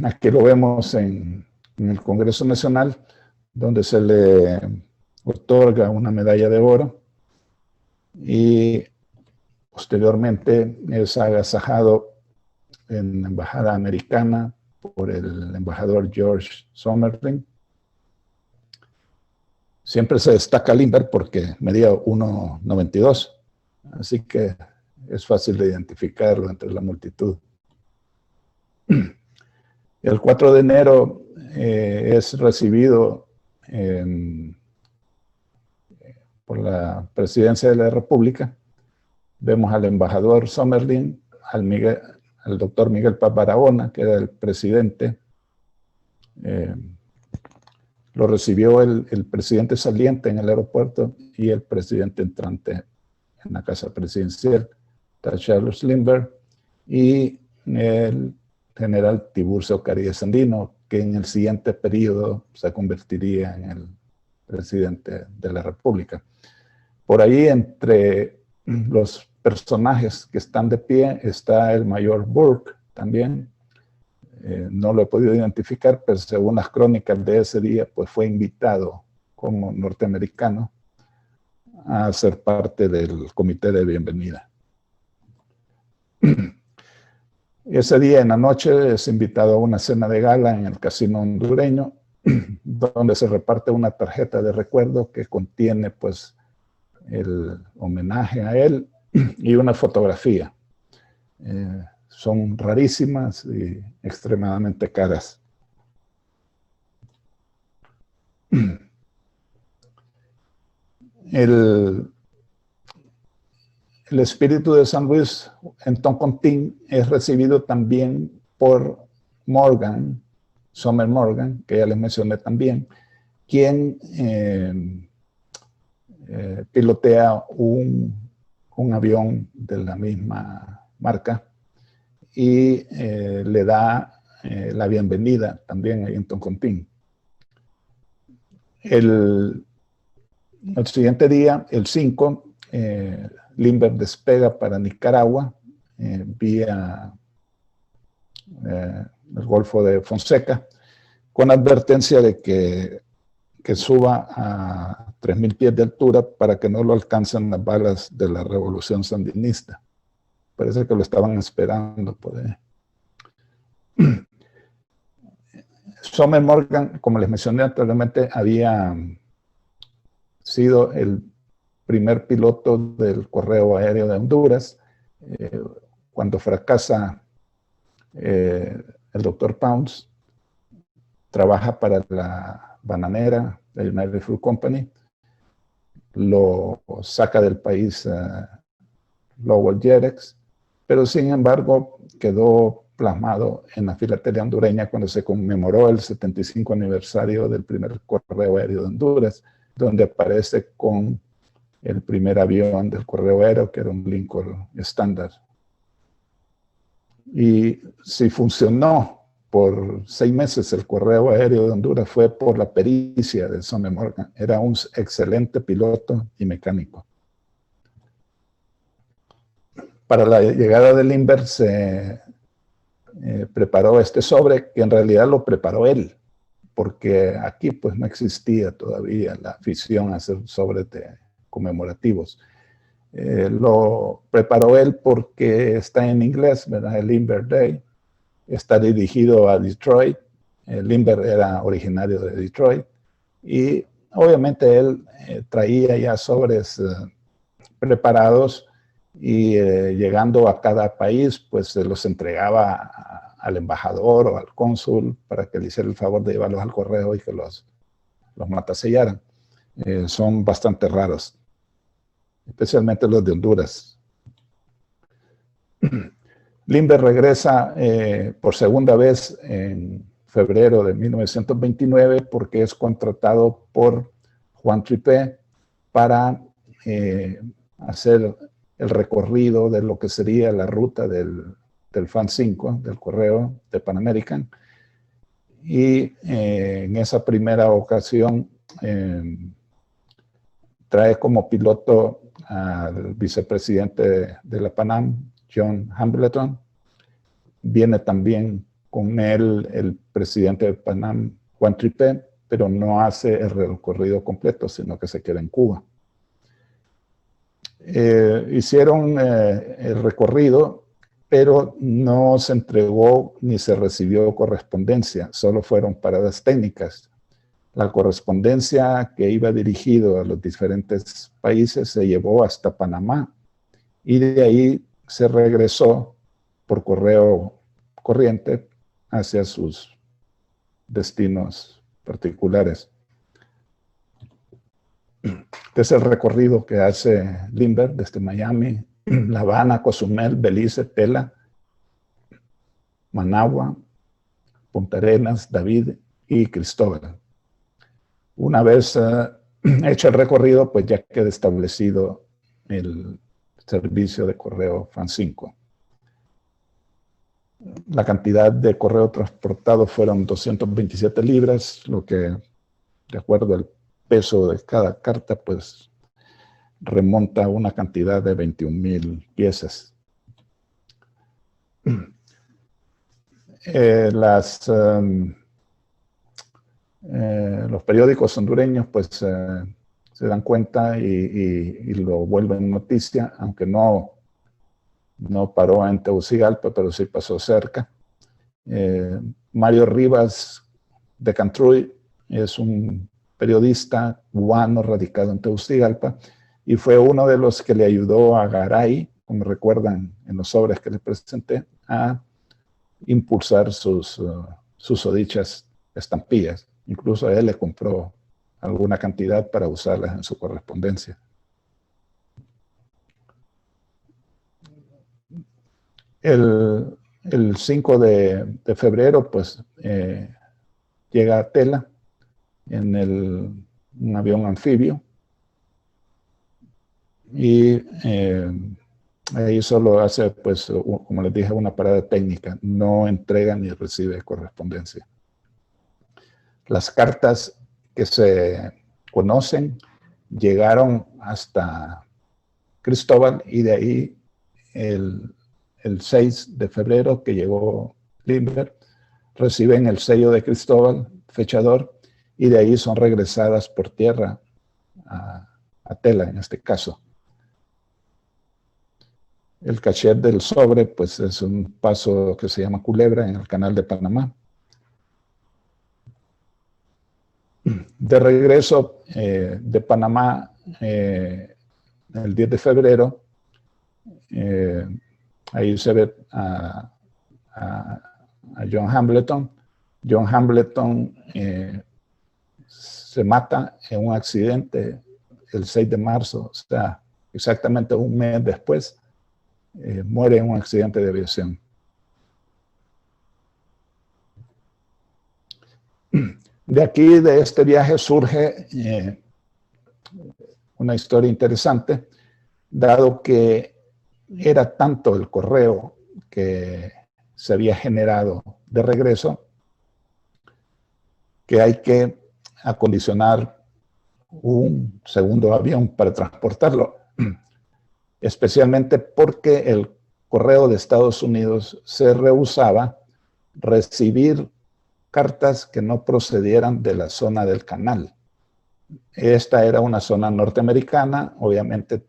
Aquí lo vemos en el Congreso Nacional, donde se le otorga una medalla de oro y posteriormente es agasajado en la embajada americana por el embajador George Somerville. Siempre se destaca Lindbergh porque medía 1,92, así que es fácil de identificarlo entre la multitud. El 4 de enero es recibido por la presidencia de la República. Vemos al embajador Somerville, al doctor Miguel Paz Barahona, que era el presidente. Lo recibió el presidente saliente en el aeropuerto y el presidente entrante en la casa presidencial, Charles Lindbergh, y el general Tiburcio Carías Andino, que en el siguiente periodo se convertiría en el presidente de la República. Por ahí, entre los personajes que están de pie, está el mayor Burke también. No lo he podido identificar, pero según las crónicas de ese día, pues fue invitado como norteamericano a ser parte del comité de bienvenida. Ese día en la noche es invitado a una cena de gala en el casino hondureño, donde se reparte una tarjeta de recuerdo que contiene pues el homenaje a él y una fotografía. Son rarísimas y extremadamente caras. El espíritu de San Luis en Toncontín es recibido también por Morgan, Sumner Morgan, que ya les mencioné también, quien pilotea un avión de la misma marca y le da la bienvenida también ahí en Toncontín. El siguiente día, el 5, Lindbergh despega para Nicaragua vía el Golfo de Fonseca, con advertencia de que suba a 3,000 pies de altura para que no lo alcancen las balas de la revolución sandinista. Parece que lo estaban esperando por ahí. Sumner Morgan, como les mencioné anteriormente, había sido el primer piloto del Correo Aéreo de Honduras. Cuando fracasa el doctor Pounds, trabaja para la bananera, la United Fruit Company, lo saca del país Lowell Jerex, pero sin embargo quedó plasmado en la filatelia hondureña cuando se conmemoró el 75 aniversario del primer Correo Aéreo de Honduras, donde aparece con el primer avión del Correo Aéreo, que era un Lincoln Standard. Y si funcionó por 6 meses el Correo Aéreo de Honduras, fue por la pericia de Sumner Morgan. Era un excelente piloto y mecánico. Para la llegada de Lindbergh se preparó este sobre, que en realidad lo preparó él, porque aquí pues no existía todavía la afición a hacer sobres conmemorativos. Lo preparó él porque está en inglés, ¿verdad? El Lindbergh Day. Está dirigido a Detroit. Lindbergh era originario de Detroit. Y obviamente él traía ya sobres preparados y llegando a cada país, pues se los entregaba al embajador o al cónsul para que le hiciera el favor de llevarlos al correo y que los matasellaran. Son bastante raros, especialmente los de Honduras. Lindbergh regresa por segunda vez en febrero de 1929 porque es contratado por Juan Tripé para hacer el recorrido de lo que sería la ruta del FAN 5, del correo de Pan American. Y en esa primera ocasión trae como piloto al vicepresidente de la Panam, John Hambleton. Viene también con él el presidente de Panam, Juan Tripé, pero no hace el recorrido completo, sino que se queda en Cuba. hicieron el recorrido, pero no se entregó ni se recibió correspondencia, solo fueron paradas técnicas. La correspondencia que iba dirigido a los diferentes países se llevó hasta Panamá y de ahí se regresó por correo corriente hacia sus destinos particulares. Este es el recorrido que hace Lindbergh desde Miami, La Habana, Cozumel, Belice, Tela, Managua, Punta Arenas, David y Cristóbal. Una vez hecho el recorrido, pues ya queda establecido el servicio de correo FAN5. La cantidad de correo transportado fueron 227 libras, lo que, de acuerdo al peso de cada carta, pues remonta a una cantidad de 21,000 piezas. Los periódicos hondureños pues se dan cuenta y lo vuelven noticia, aunque no paró en Tegucigalpa, pero sí pasó cerca. Mario Rivas de Cantruy es un periodista cubano radicado en Tegucigalpa y fue uno de los que le ayudó a Garay, como recuerdan en los sobres que les presenté, a impulsar sus susodichas estampillas. Incluso a él le compró alguna cantidad para usarlas en su correspondencia. El 5 de febrero, pues, llega a Tela en un avión anfibio y ahí solo hace, pues, como les dije, una parada técnica. No entrega ni recibe correspondencia. Las cartas que se conocen llegaron hasta Cristóbal y de ahí el 6 de febrero que llegó Lindbergh, reciben el sello de Cristóbal, fechador, y de ahí son regresadas por tierra a Tela, en este caso. El cachet del sobre, pues es un paso que se llama Culebra en el Canal de Panamá. De regreso de Panamá, el 10 de febrero, ahí se ve a John Hambleton. John Hambleton se mata en un accidente el 6 de marzo, o sea, exactamente un mes después, muere en un accidente de aviación. De aquí, de este viaje, surge una historia interesante, dado que era tanto el correo que se había generado de regreso, que hay que acondicionar un segundo avión para transportarlo, especialmente porque el correo de Estados Unidos se rehusaba recibir cartas que no procedieran de la zona del canal. Esta era una zona norteamericana, obviamente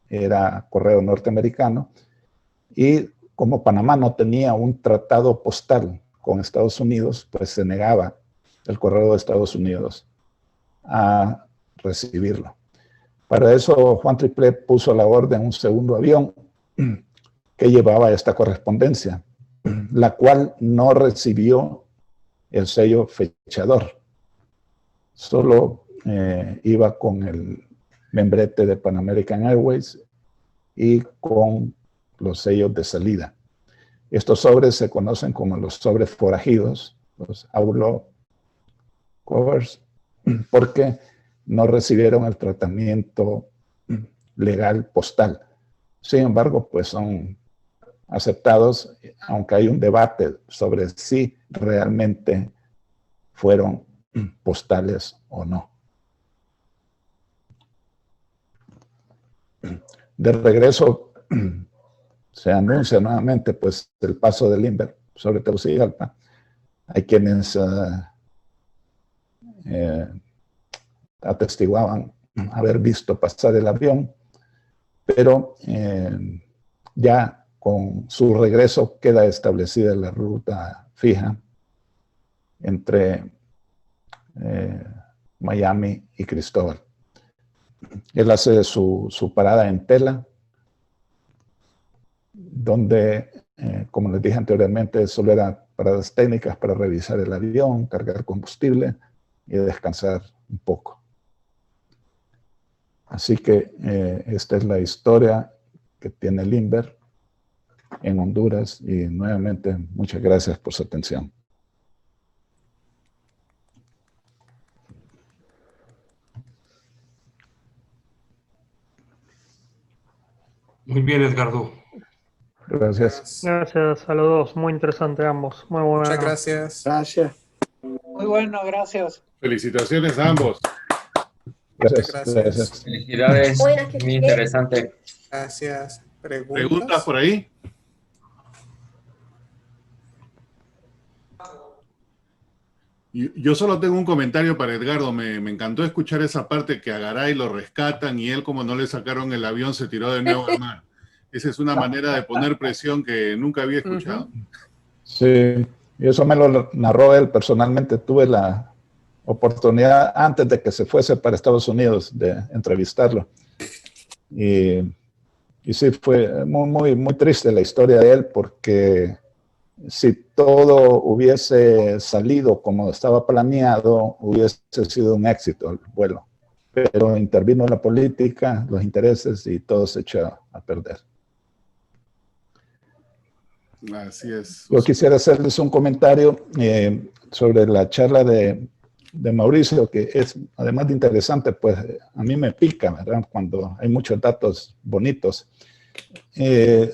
era correo norteamericano, y como Panamá no tenía un tratado postal con Estados Unidos, pues se negaba el correo de Estados Unidos a recibirlo. Para eso Juan Triplet puso a la orden un segundo avión que llevaba esta correspondencia, la cual no recibió el sello fechador. Solo iba con el membrete de Pan American Airways y con los sellos de salida. Estos sobres se conocen como los sobres forajidos, los outlaw covers, porque no recibieron el tratamiento legal postal. Sin embargo, pues son aceptados, aunque hay un debate sobre si realmente fueron postales o no. De regreso, se anuncia nuevamente pues el paso de Lindbergh sobre Tegucigalpa. Hay quienes atestiguaban haber visto pasar el avión. pero ya con su regreso queda establecida la ruta fija entre Miami y Cristóbal. Él hace su parada en Tela, donde, como les dije anteriormente, solo eran paradas técnicas para revisar el avión, cargar combustible y descansar un poco. Así que esta es la historia que tiene Lindbergh en Honduras, y nuevamente muchas gracias por su atención. Muy bien, Edgardo. Gracias. Gracias a los dos, muy interesante ambos. Muy bueno. Muchas gracias. Gracias. Muy bueno, gracias. Felicitaciones a ambos. Gracias. Gracias. Gracias. Felicidades, muy interesante. Gracias. ¿Preguntas por ahí? Yo solo tengo un comentario para Edgardo. Me encantó escuchar esa parte que a Garay lo rescatan y él, como no le sacaron el avión, se tiró de nuevo al mar. Esa es una manera de poner presión que nunca había escuchado. Sí, y eso me lo narró él personalmente. Tuve la oportunidad, antes de que se fuese para Estados Unidos, de entrevistarlo. Y sí, fue muy triste la historia de él, porque si todo hubiese salido como estaba planeado, hubiese sido un éxito el vuelo. Pero intervino la política, los intereses, y todo se echó a perder. Así es. Yo quisiera hacerles un comentario sobre la charla de Mauricio, que es, además de interesante, pues a mí me pica, ¿verdad? Cuando hay muchos datos bonitos.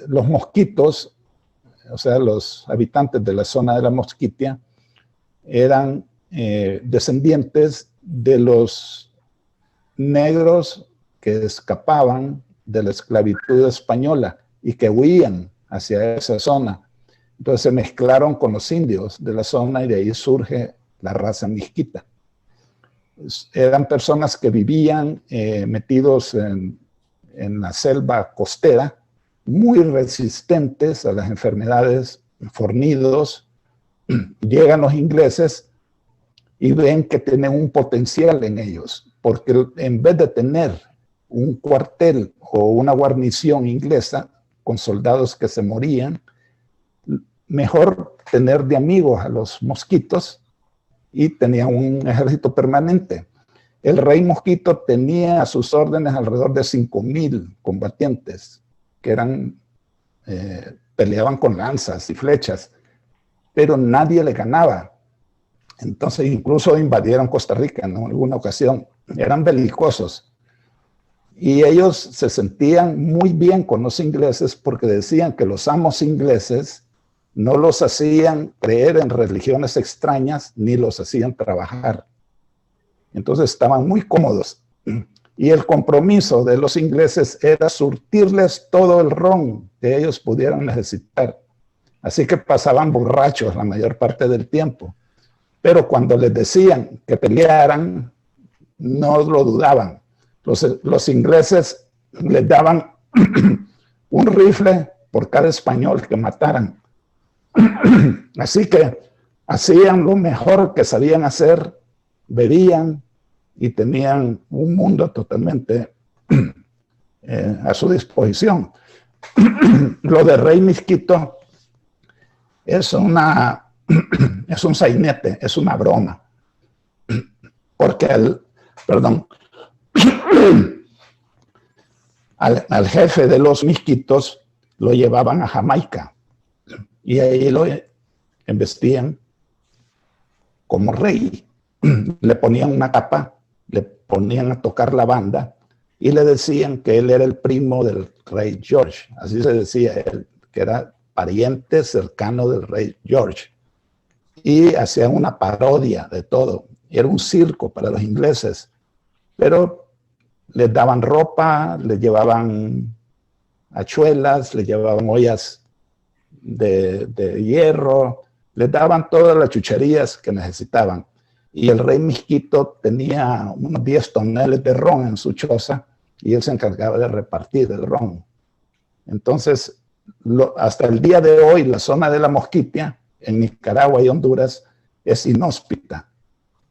Los mosquitos, o sea, los habitantes de la zona de la Mosquitia, eran descendientes de los negros que escapaban de la esclavitud española y que huían hacia esa zona. Entonces se mezclaron con los indios de la zona y de ahí surge la raza misquita. Eran personas que vivían metidos en la selva costera, muy resistentes a las enfermedades, fornidos. Llegan los ingleses y ven que tienen un potencial en ellos, porque en vez de tener un cuartel o una guarnición inglesa con soldados que se morían, mejor tener de amigos a los mosquitos, y tenían un ejército permanente. El rey mosquito tenía a sus órdenes alrededor de 5,000 combatientes que peleaban con lanzas y flechas, pero nadie le ganaba. Entonces incluso invadieron Costa Rica en alguna ocasión. Eran belicosos. Y ellos se sentían muy bien con los ingleses, porque decían que los amos ingleses no los hacían creer en religiones extrañas ni los hacían trabajar. Entonces estaban muy cómodos. Y el compromiso de los ingleses era surtirles todo el ron que ellos pudieran necesitar. Así que pasaban borrachos la mayor parte del tiempo. Pero cuando les decían que pelearan, no lo dudaban. Los ingleses les daban un rifle por cada español que mataran. Así que hacían lo mejor que sabían hacer, bebían y tenían un mundo totalmente a su disposición. Lo de Rey Misquito es un sainete, es una broma. Porque al jefe de los misquitos lo llevaban a Jamaica y ahí lo embestían como rey. Le ponían una capa, le ponían a tocar la banda y le decían que él era el primo del rey George. Así se decía él, que era pariente cercano del rey George. Y hacían una parodia de todo. Era un circo para los ingleses, pero les daban ropa, les llevaban hachuelas, les llevaban ollas de hierro, les daban todas las chucherías que necesitaban. Y el rey Misquito tenía unos 10 toneladas de ron en su choza, y él se encargaba de repartir el ron. Entonces, hasta el día de hoy, la zona de la Mosquitia, en Nicaragua y Honduras, es inhóspita.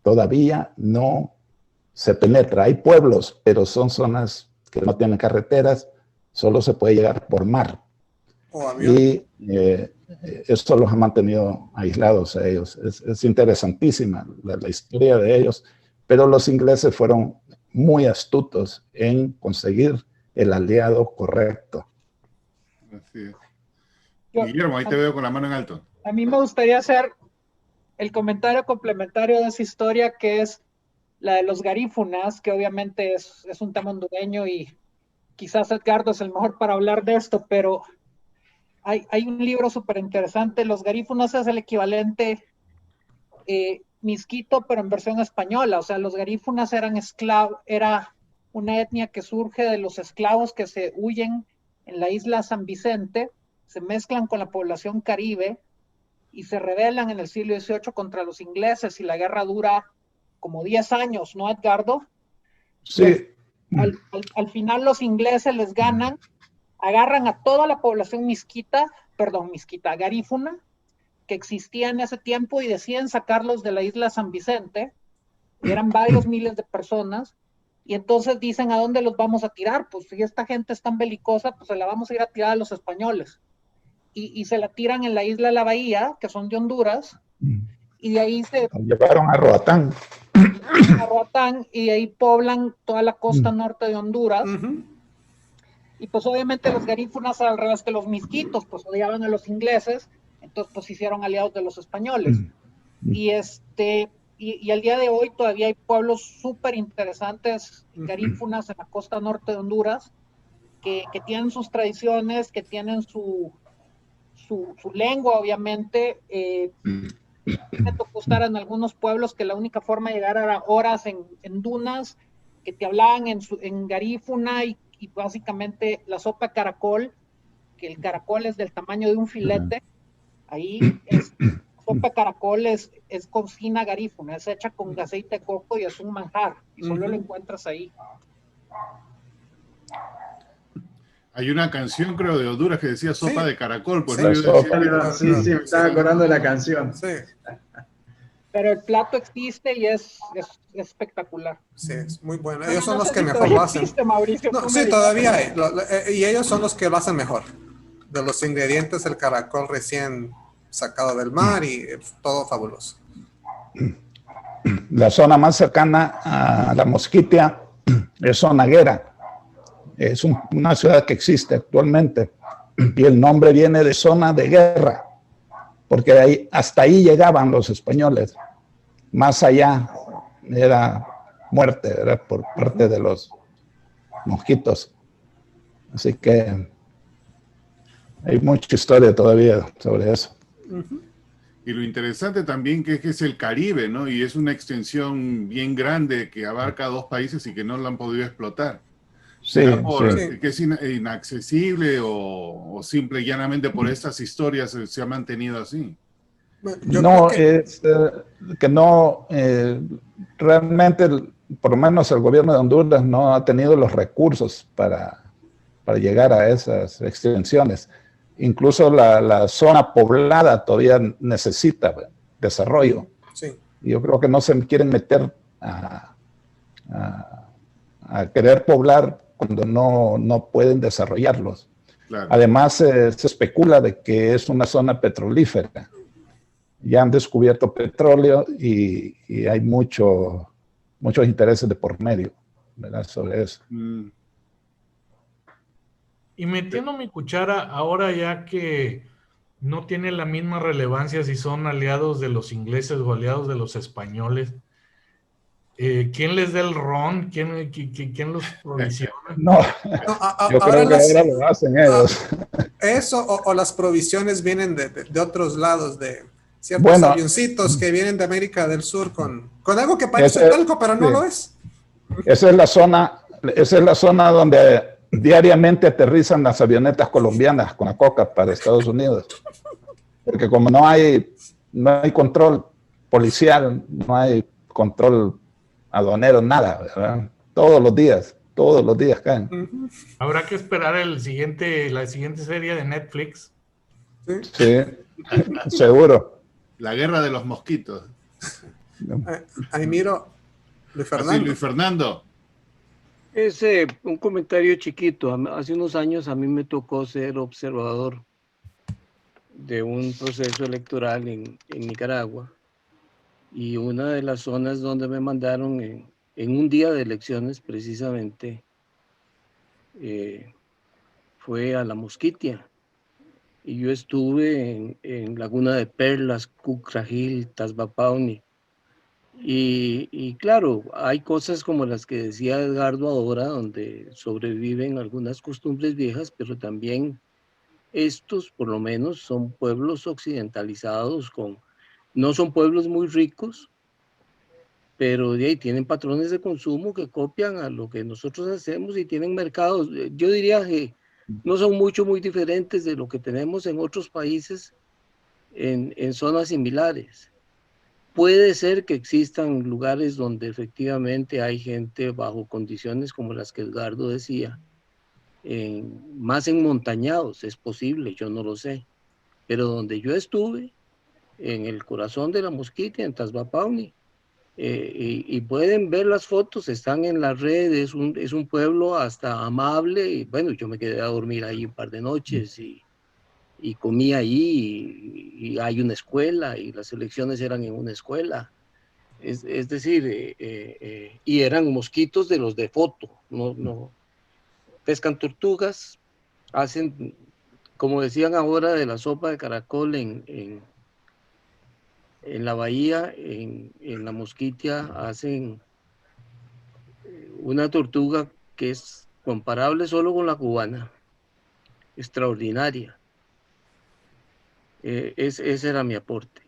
Todavía no se penetra. Hay pueblos, pero son zonas que no tienen carreteras, solo se puede llegar por mar. Y esto los ha mantenido aislados a ellos. Es interesantísima la historia de ellos, pero los ingleses fueron muy astutos en conseguir el aliado correcto. Así es. Guillermo, ahí te veo con la mano en alto. A mí me gustaría hacer el comentario complementario de esa historia, que es la de los garífunas, que obviamente es un tema hondureño y quizás Edgardo es el mejor para hablar de esto, pero hay un libro súper interesante. Los garífunas es el equivalente misquito, pero en versión española. O sea, los garífunas eran esclavos, era una etnia que surge de los esclavos que se huyen en la isla San Vicente, se mezclan con la población caribe y se rebelan en el siglo XVIII contra los ingleses, y la guerra dura como 10 años, ¿no, Edgardo? Sí. Al final los ingleses les ganan, agarran a toda la población garífuna, que existía en ese tiempo, y deciden sacarlos de la isla San Vicente. Eran varios miles de personas, y entonces dicen, ¿a dónde los vamos a tirar? Pues si esta gente es tan belicosa, pues se la vamos a ir a tirar a los españoles. Y se la tiran en la isla de la Bahía, que son de Honduras, y de ahí se llevaron a Roatán. Y de ahí poblan toda la costa norte de Honduras. Y pues obviamente los garífunas, al revés que los misquitos, pues odiaban a los ingleses, entonces pues hicieron aliados de los españoles. Y al día de hoy todavía hay pueblos súper interesantes garífunas en la costa norte de Honduras, que tienen sus tradiciones, que tienen su lengua, obviamente. Me tocó estar en algunos pueblos que la única forma de llegar era horas en dunas, que te hablaban en garífuna, y básicamente la sopa de caracol, que el caracol es del tamaño de un filete, ahí sopa de caracol es cocina garífuna, es hecha con aceite de coco y es un manjar, y solo lo encuentras ahí. Hay una canción, creo, de Honduras que decía sopa de caracol. Pues, sí, me estaba acordando de la canción. Sí. Pero el plato existe y es espectacular. Sí, es muy bueno. Ellos son los que mejor lo hacen. Sí, todavía hay. Y ellos son los que lo hacen mejor. De los ingredientes, el caracol recién sacado del mar y todo fabuloso. La zona más cercana a la Mosquitia es Zonaguera. Es una ciudad que existe actualmente, y el nombre viene de zona de guerra, porque hasta ahí llegaban los españoles. Más allá era muerte, era por parte de los mosquitos. Así que hay mucha historia todavía sobre eso. Y lo interesante también que es el Caribe, ¿no? Y es una extensión bien grande que abarca 2 países y que no lo han podido explotar. Sí, que es inaccesible o simple y llanamente por estas historias se ha mantenido así. No, es que no, realmente, por lo menos el gobierno de Honduras no ha tenido los recursos para llegar a esas extensiones. Incluso la zona poblada todavía necesita desarrollo. Sí. Yo creo que no se quieren meter a querer poblar cuando no pueden desarrollarlos. Claro. Además, se especula de que es una zona petrolífera. Ya han descubierto petróleo y hay muchos intereses de por medio, ¿verdad?, sobre eso. Y metiendo mi cuchara, ahora ya que no tiene la misma relevancia si son aliados de los ingleses o aliados de los españoles, ¿quién les da el ron? ¿Quién los provisiona? No, yo creo que ahora lo hacen ellos. Eso o las provisiones vienen de otros lados, de ciertos avioncitos que vienen de América del Sur con algo que parece talco, pero no lo es. Esa es la zona donde diariamente aterrizan las avionetas colombianas con la coca para Estados Unidos. Porque como no hay control policial, no hay control aduanero, nada, ¿verdad? Todos los días todos los días caen. Habrá que esperar la siguiente serie de Netflix. Sí, seguro. La guerra de los mosquitos. Ahí miro, Luis Fernando. Así, Luis Fernando. Es un comentario chiquito. Hace unos años a mí me tocó ser observador de un proceso electoral en Nicaragua, y una de las zonas donde me mandaron en un día de elecciones precisamente fue a La Mosquitia, y yo estuve en Laguna de Perlas, Cucragil, Tasbapauni, y claro, hay cosas como las que decía Edgardo ahora, donde sobreviven algunas costumbres viejas, pero también estos por lo menos son pueblos occidentalizados, no son pueblos muy ricos, pero de ahí tienen patrones de consumo que copian a lo que nosotros hacemos y tienen mercados. Yo diría que no son muy diferentes de lo que tenemos en otros países en zonas similares. Puede ser que existan lugares donde efectivamente hay gente bajo condiciones como las que Edgardo decía, más enmontañados, es posible, yo no lo sé. Pero donde yo estuve, en el corazón de La Mosquitia, en Tasbapauni, y pueden ver las fotos, están en las redes, es un pueblo hasta amable, y bueno, yo me quedé a dormir ahí un par de noches y comí ahí, y hay una escuela, y las elecciones eran en una escuela. Es decir, y eran mosquitos de los de foto, no pescan tortugas, hacen, como decían ahora, de la sopa de caracol en la bahía, en La Mosquitia, hacen una tortuga que es comparable solo con la cubana, extraordinaria. Ese era mi aporte.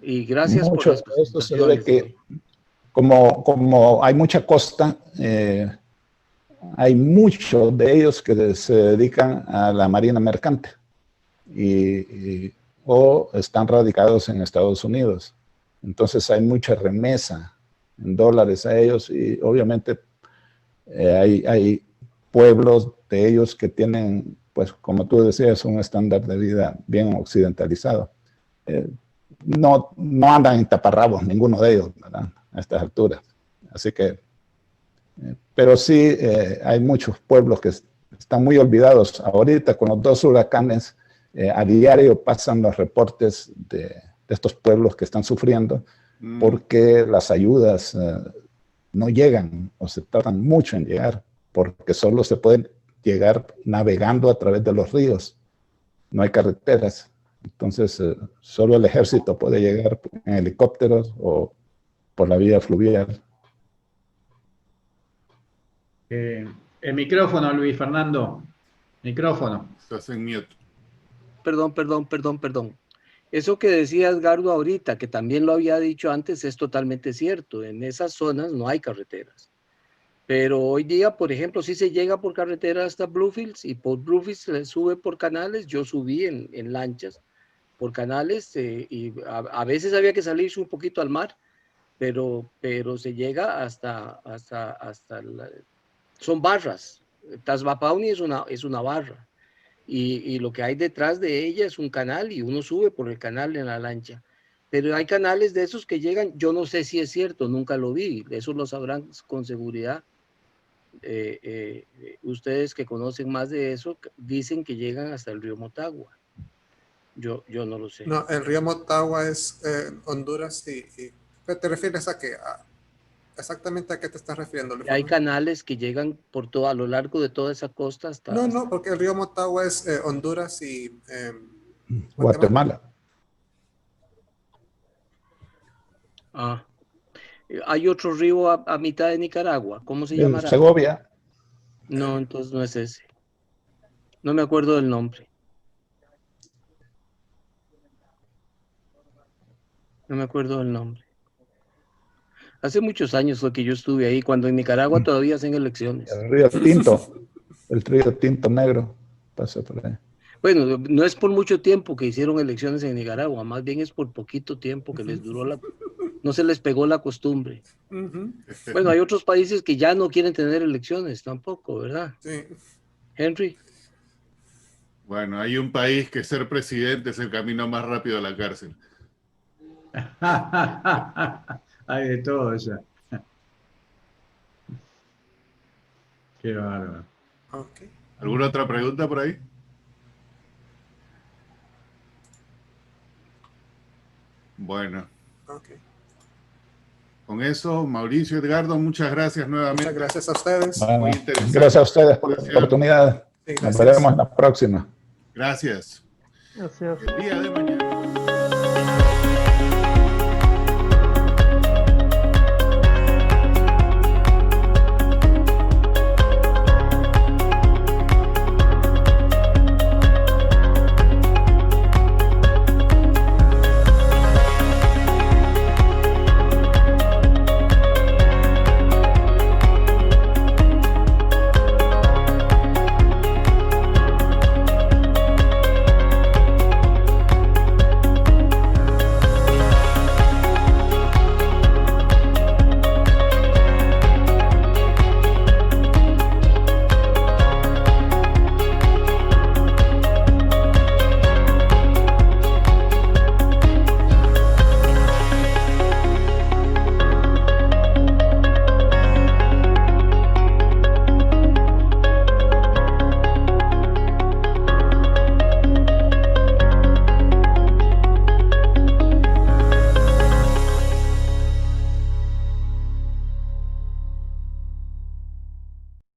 Y gracias por las presentaciones. Se debe que, como hay mucha costa, hay muchos de ellos que se dedican a la marina mercante o están radicados en Estados Unidos. Entonces hay mucha remesa en dólares a ellos, y obviamente hay pueblos de ellos que tienen, pues como tú decías, un estándar de vida bien occidentalizado. No andan en taparrabos ninguno de ellos, ¿verdad?, a estas alturas. Así que, pero sí hay muchos pueblos que están muy olvidados. Ahorita con los 2 huracanes, a diario pasan los reportes de estos pueblos que están sufriendo porque las ayudas no llegan, o se tardan mucho en llegar, porque solo se pueden llegar navegando a través de los ríos. No hay carreteras. Entonces, solo el ejército puede llegar en helicópteros o por la vía fluvial. El micrófono, Luis Fernando. Micrófono. Estás en mute. Perdón. Eso que decía Edgardo ahorita, que también lo había dicho antes, es totalmente cierto. En esas zonas no hay carreteras. Pero hoy día, por ejemplo, sí se llega por carretera hasta Bluefields, y por Bluefields se sube por canales. Yo subí en lanchas por canales, y a veces había que salirse un poquito al mar, pero se llega hasta son barras. Tasbapauni es una barra, y lo que hay detrás de ella es un canal, y uno sube por el canal en la lancha. Pero hay canales de esos que llegan, yo no sé si es cierto, nunca lo vi, eso lo sabrán con seguridad. Ustedes que conocen más de eso dicen que llegan hasta el río Motagua. Yo no lo sé. No, el río Motagua es Honduras y ¿te refieres a qué? ¿Exactamente a qué te estás refiriendo? Hay canales que llegan a lo largo de toda esa costa hasta... No, porque el río Motagua es Honduras y Guatemala. Hay otro río a mitad de Nicaragua, ¿cómo se llamará? Segovia. No, entonces no es ese. No me acuerdo del nombre. Hace muchos años fue que yo estuve ahí, cuando en Nicaragua todavía hacen elecciones. El río Tinto Negro pasa por ahí. Bueno, no es por mucho tiempo que hicieron elecciones en Nicaragua, más bien es por poquito tiempo que les duró no se les pegó la costumbre. Bueno, hay otros países que ya no quieren tener elecciones tampoco, ¿verdad? Sí. Henry. Bueno, hay un país que ser presidente es el camino más rápido a la cárcel. Hay de todo ya. Qué bárbaro. Okay. ¿Alguna otra pregunta por ahí? Bueno. Okay. Con eso, Mauricio, Edgardo, muchas gracias nuevamente. Muchas gracias a ustedes. Bueno, Muy interesante. gracias a ustedes por la oportunidad. Sí, Nos gracias. veremos en la próxima. Gracias. Gracias. El día de mañana.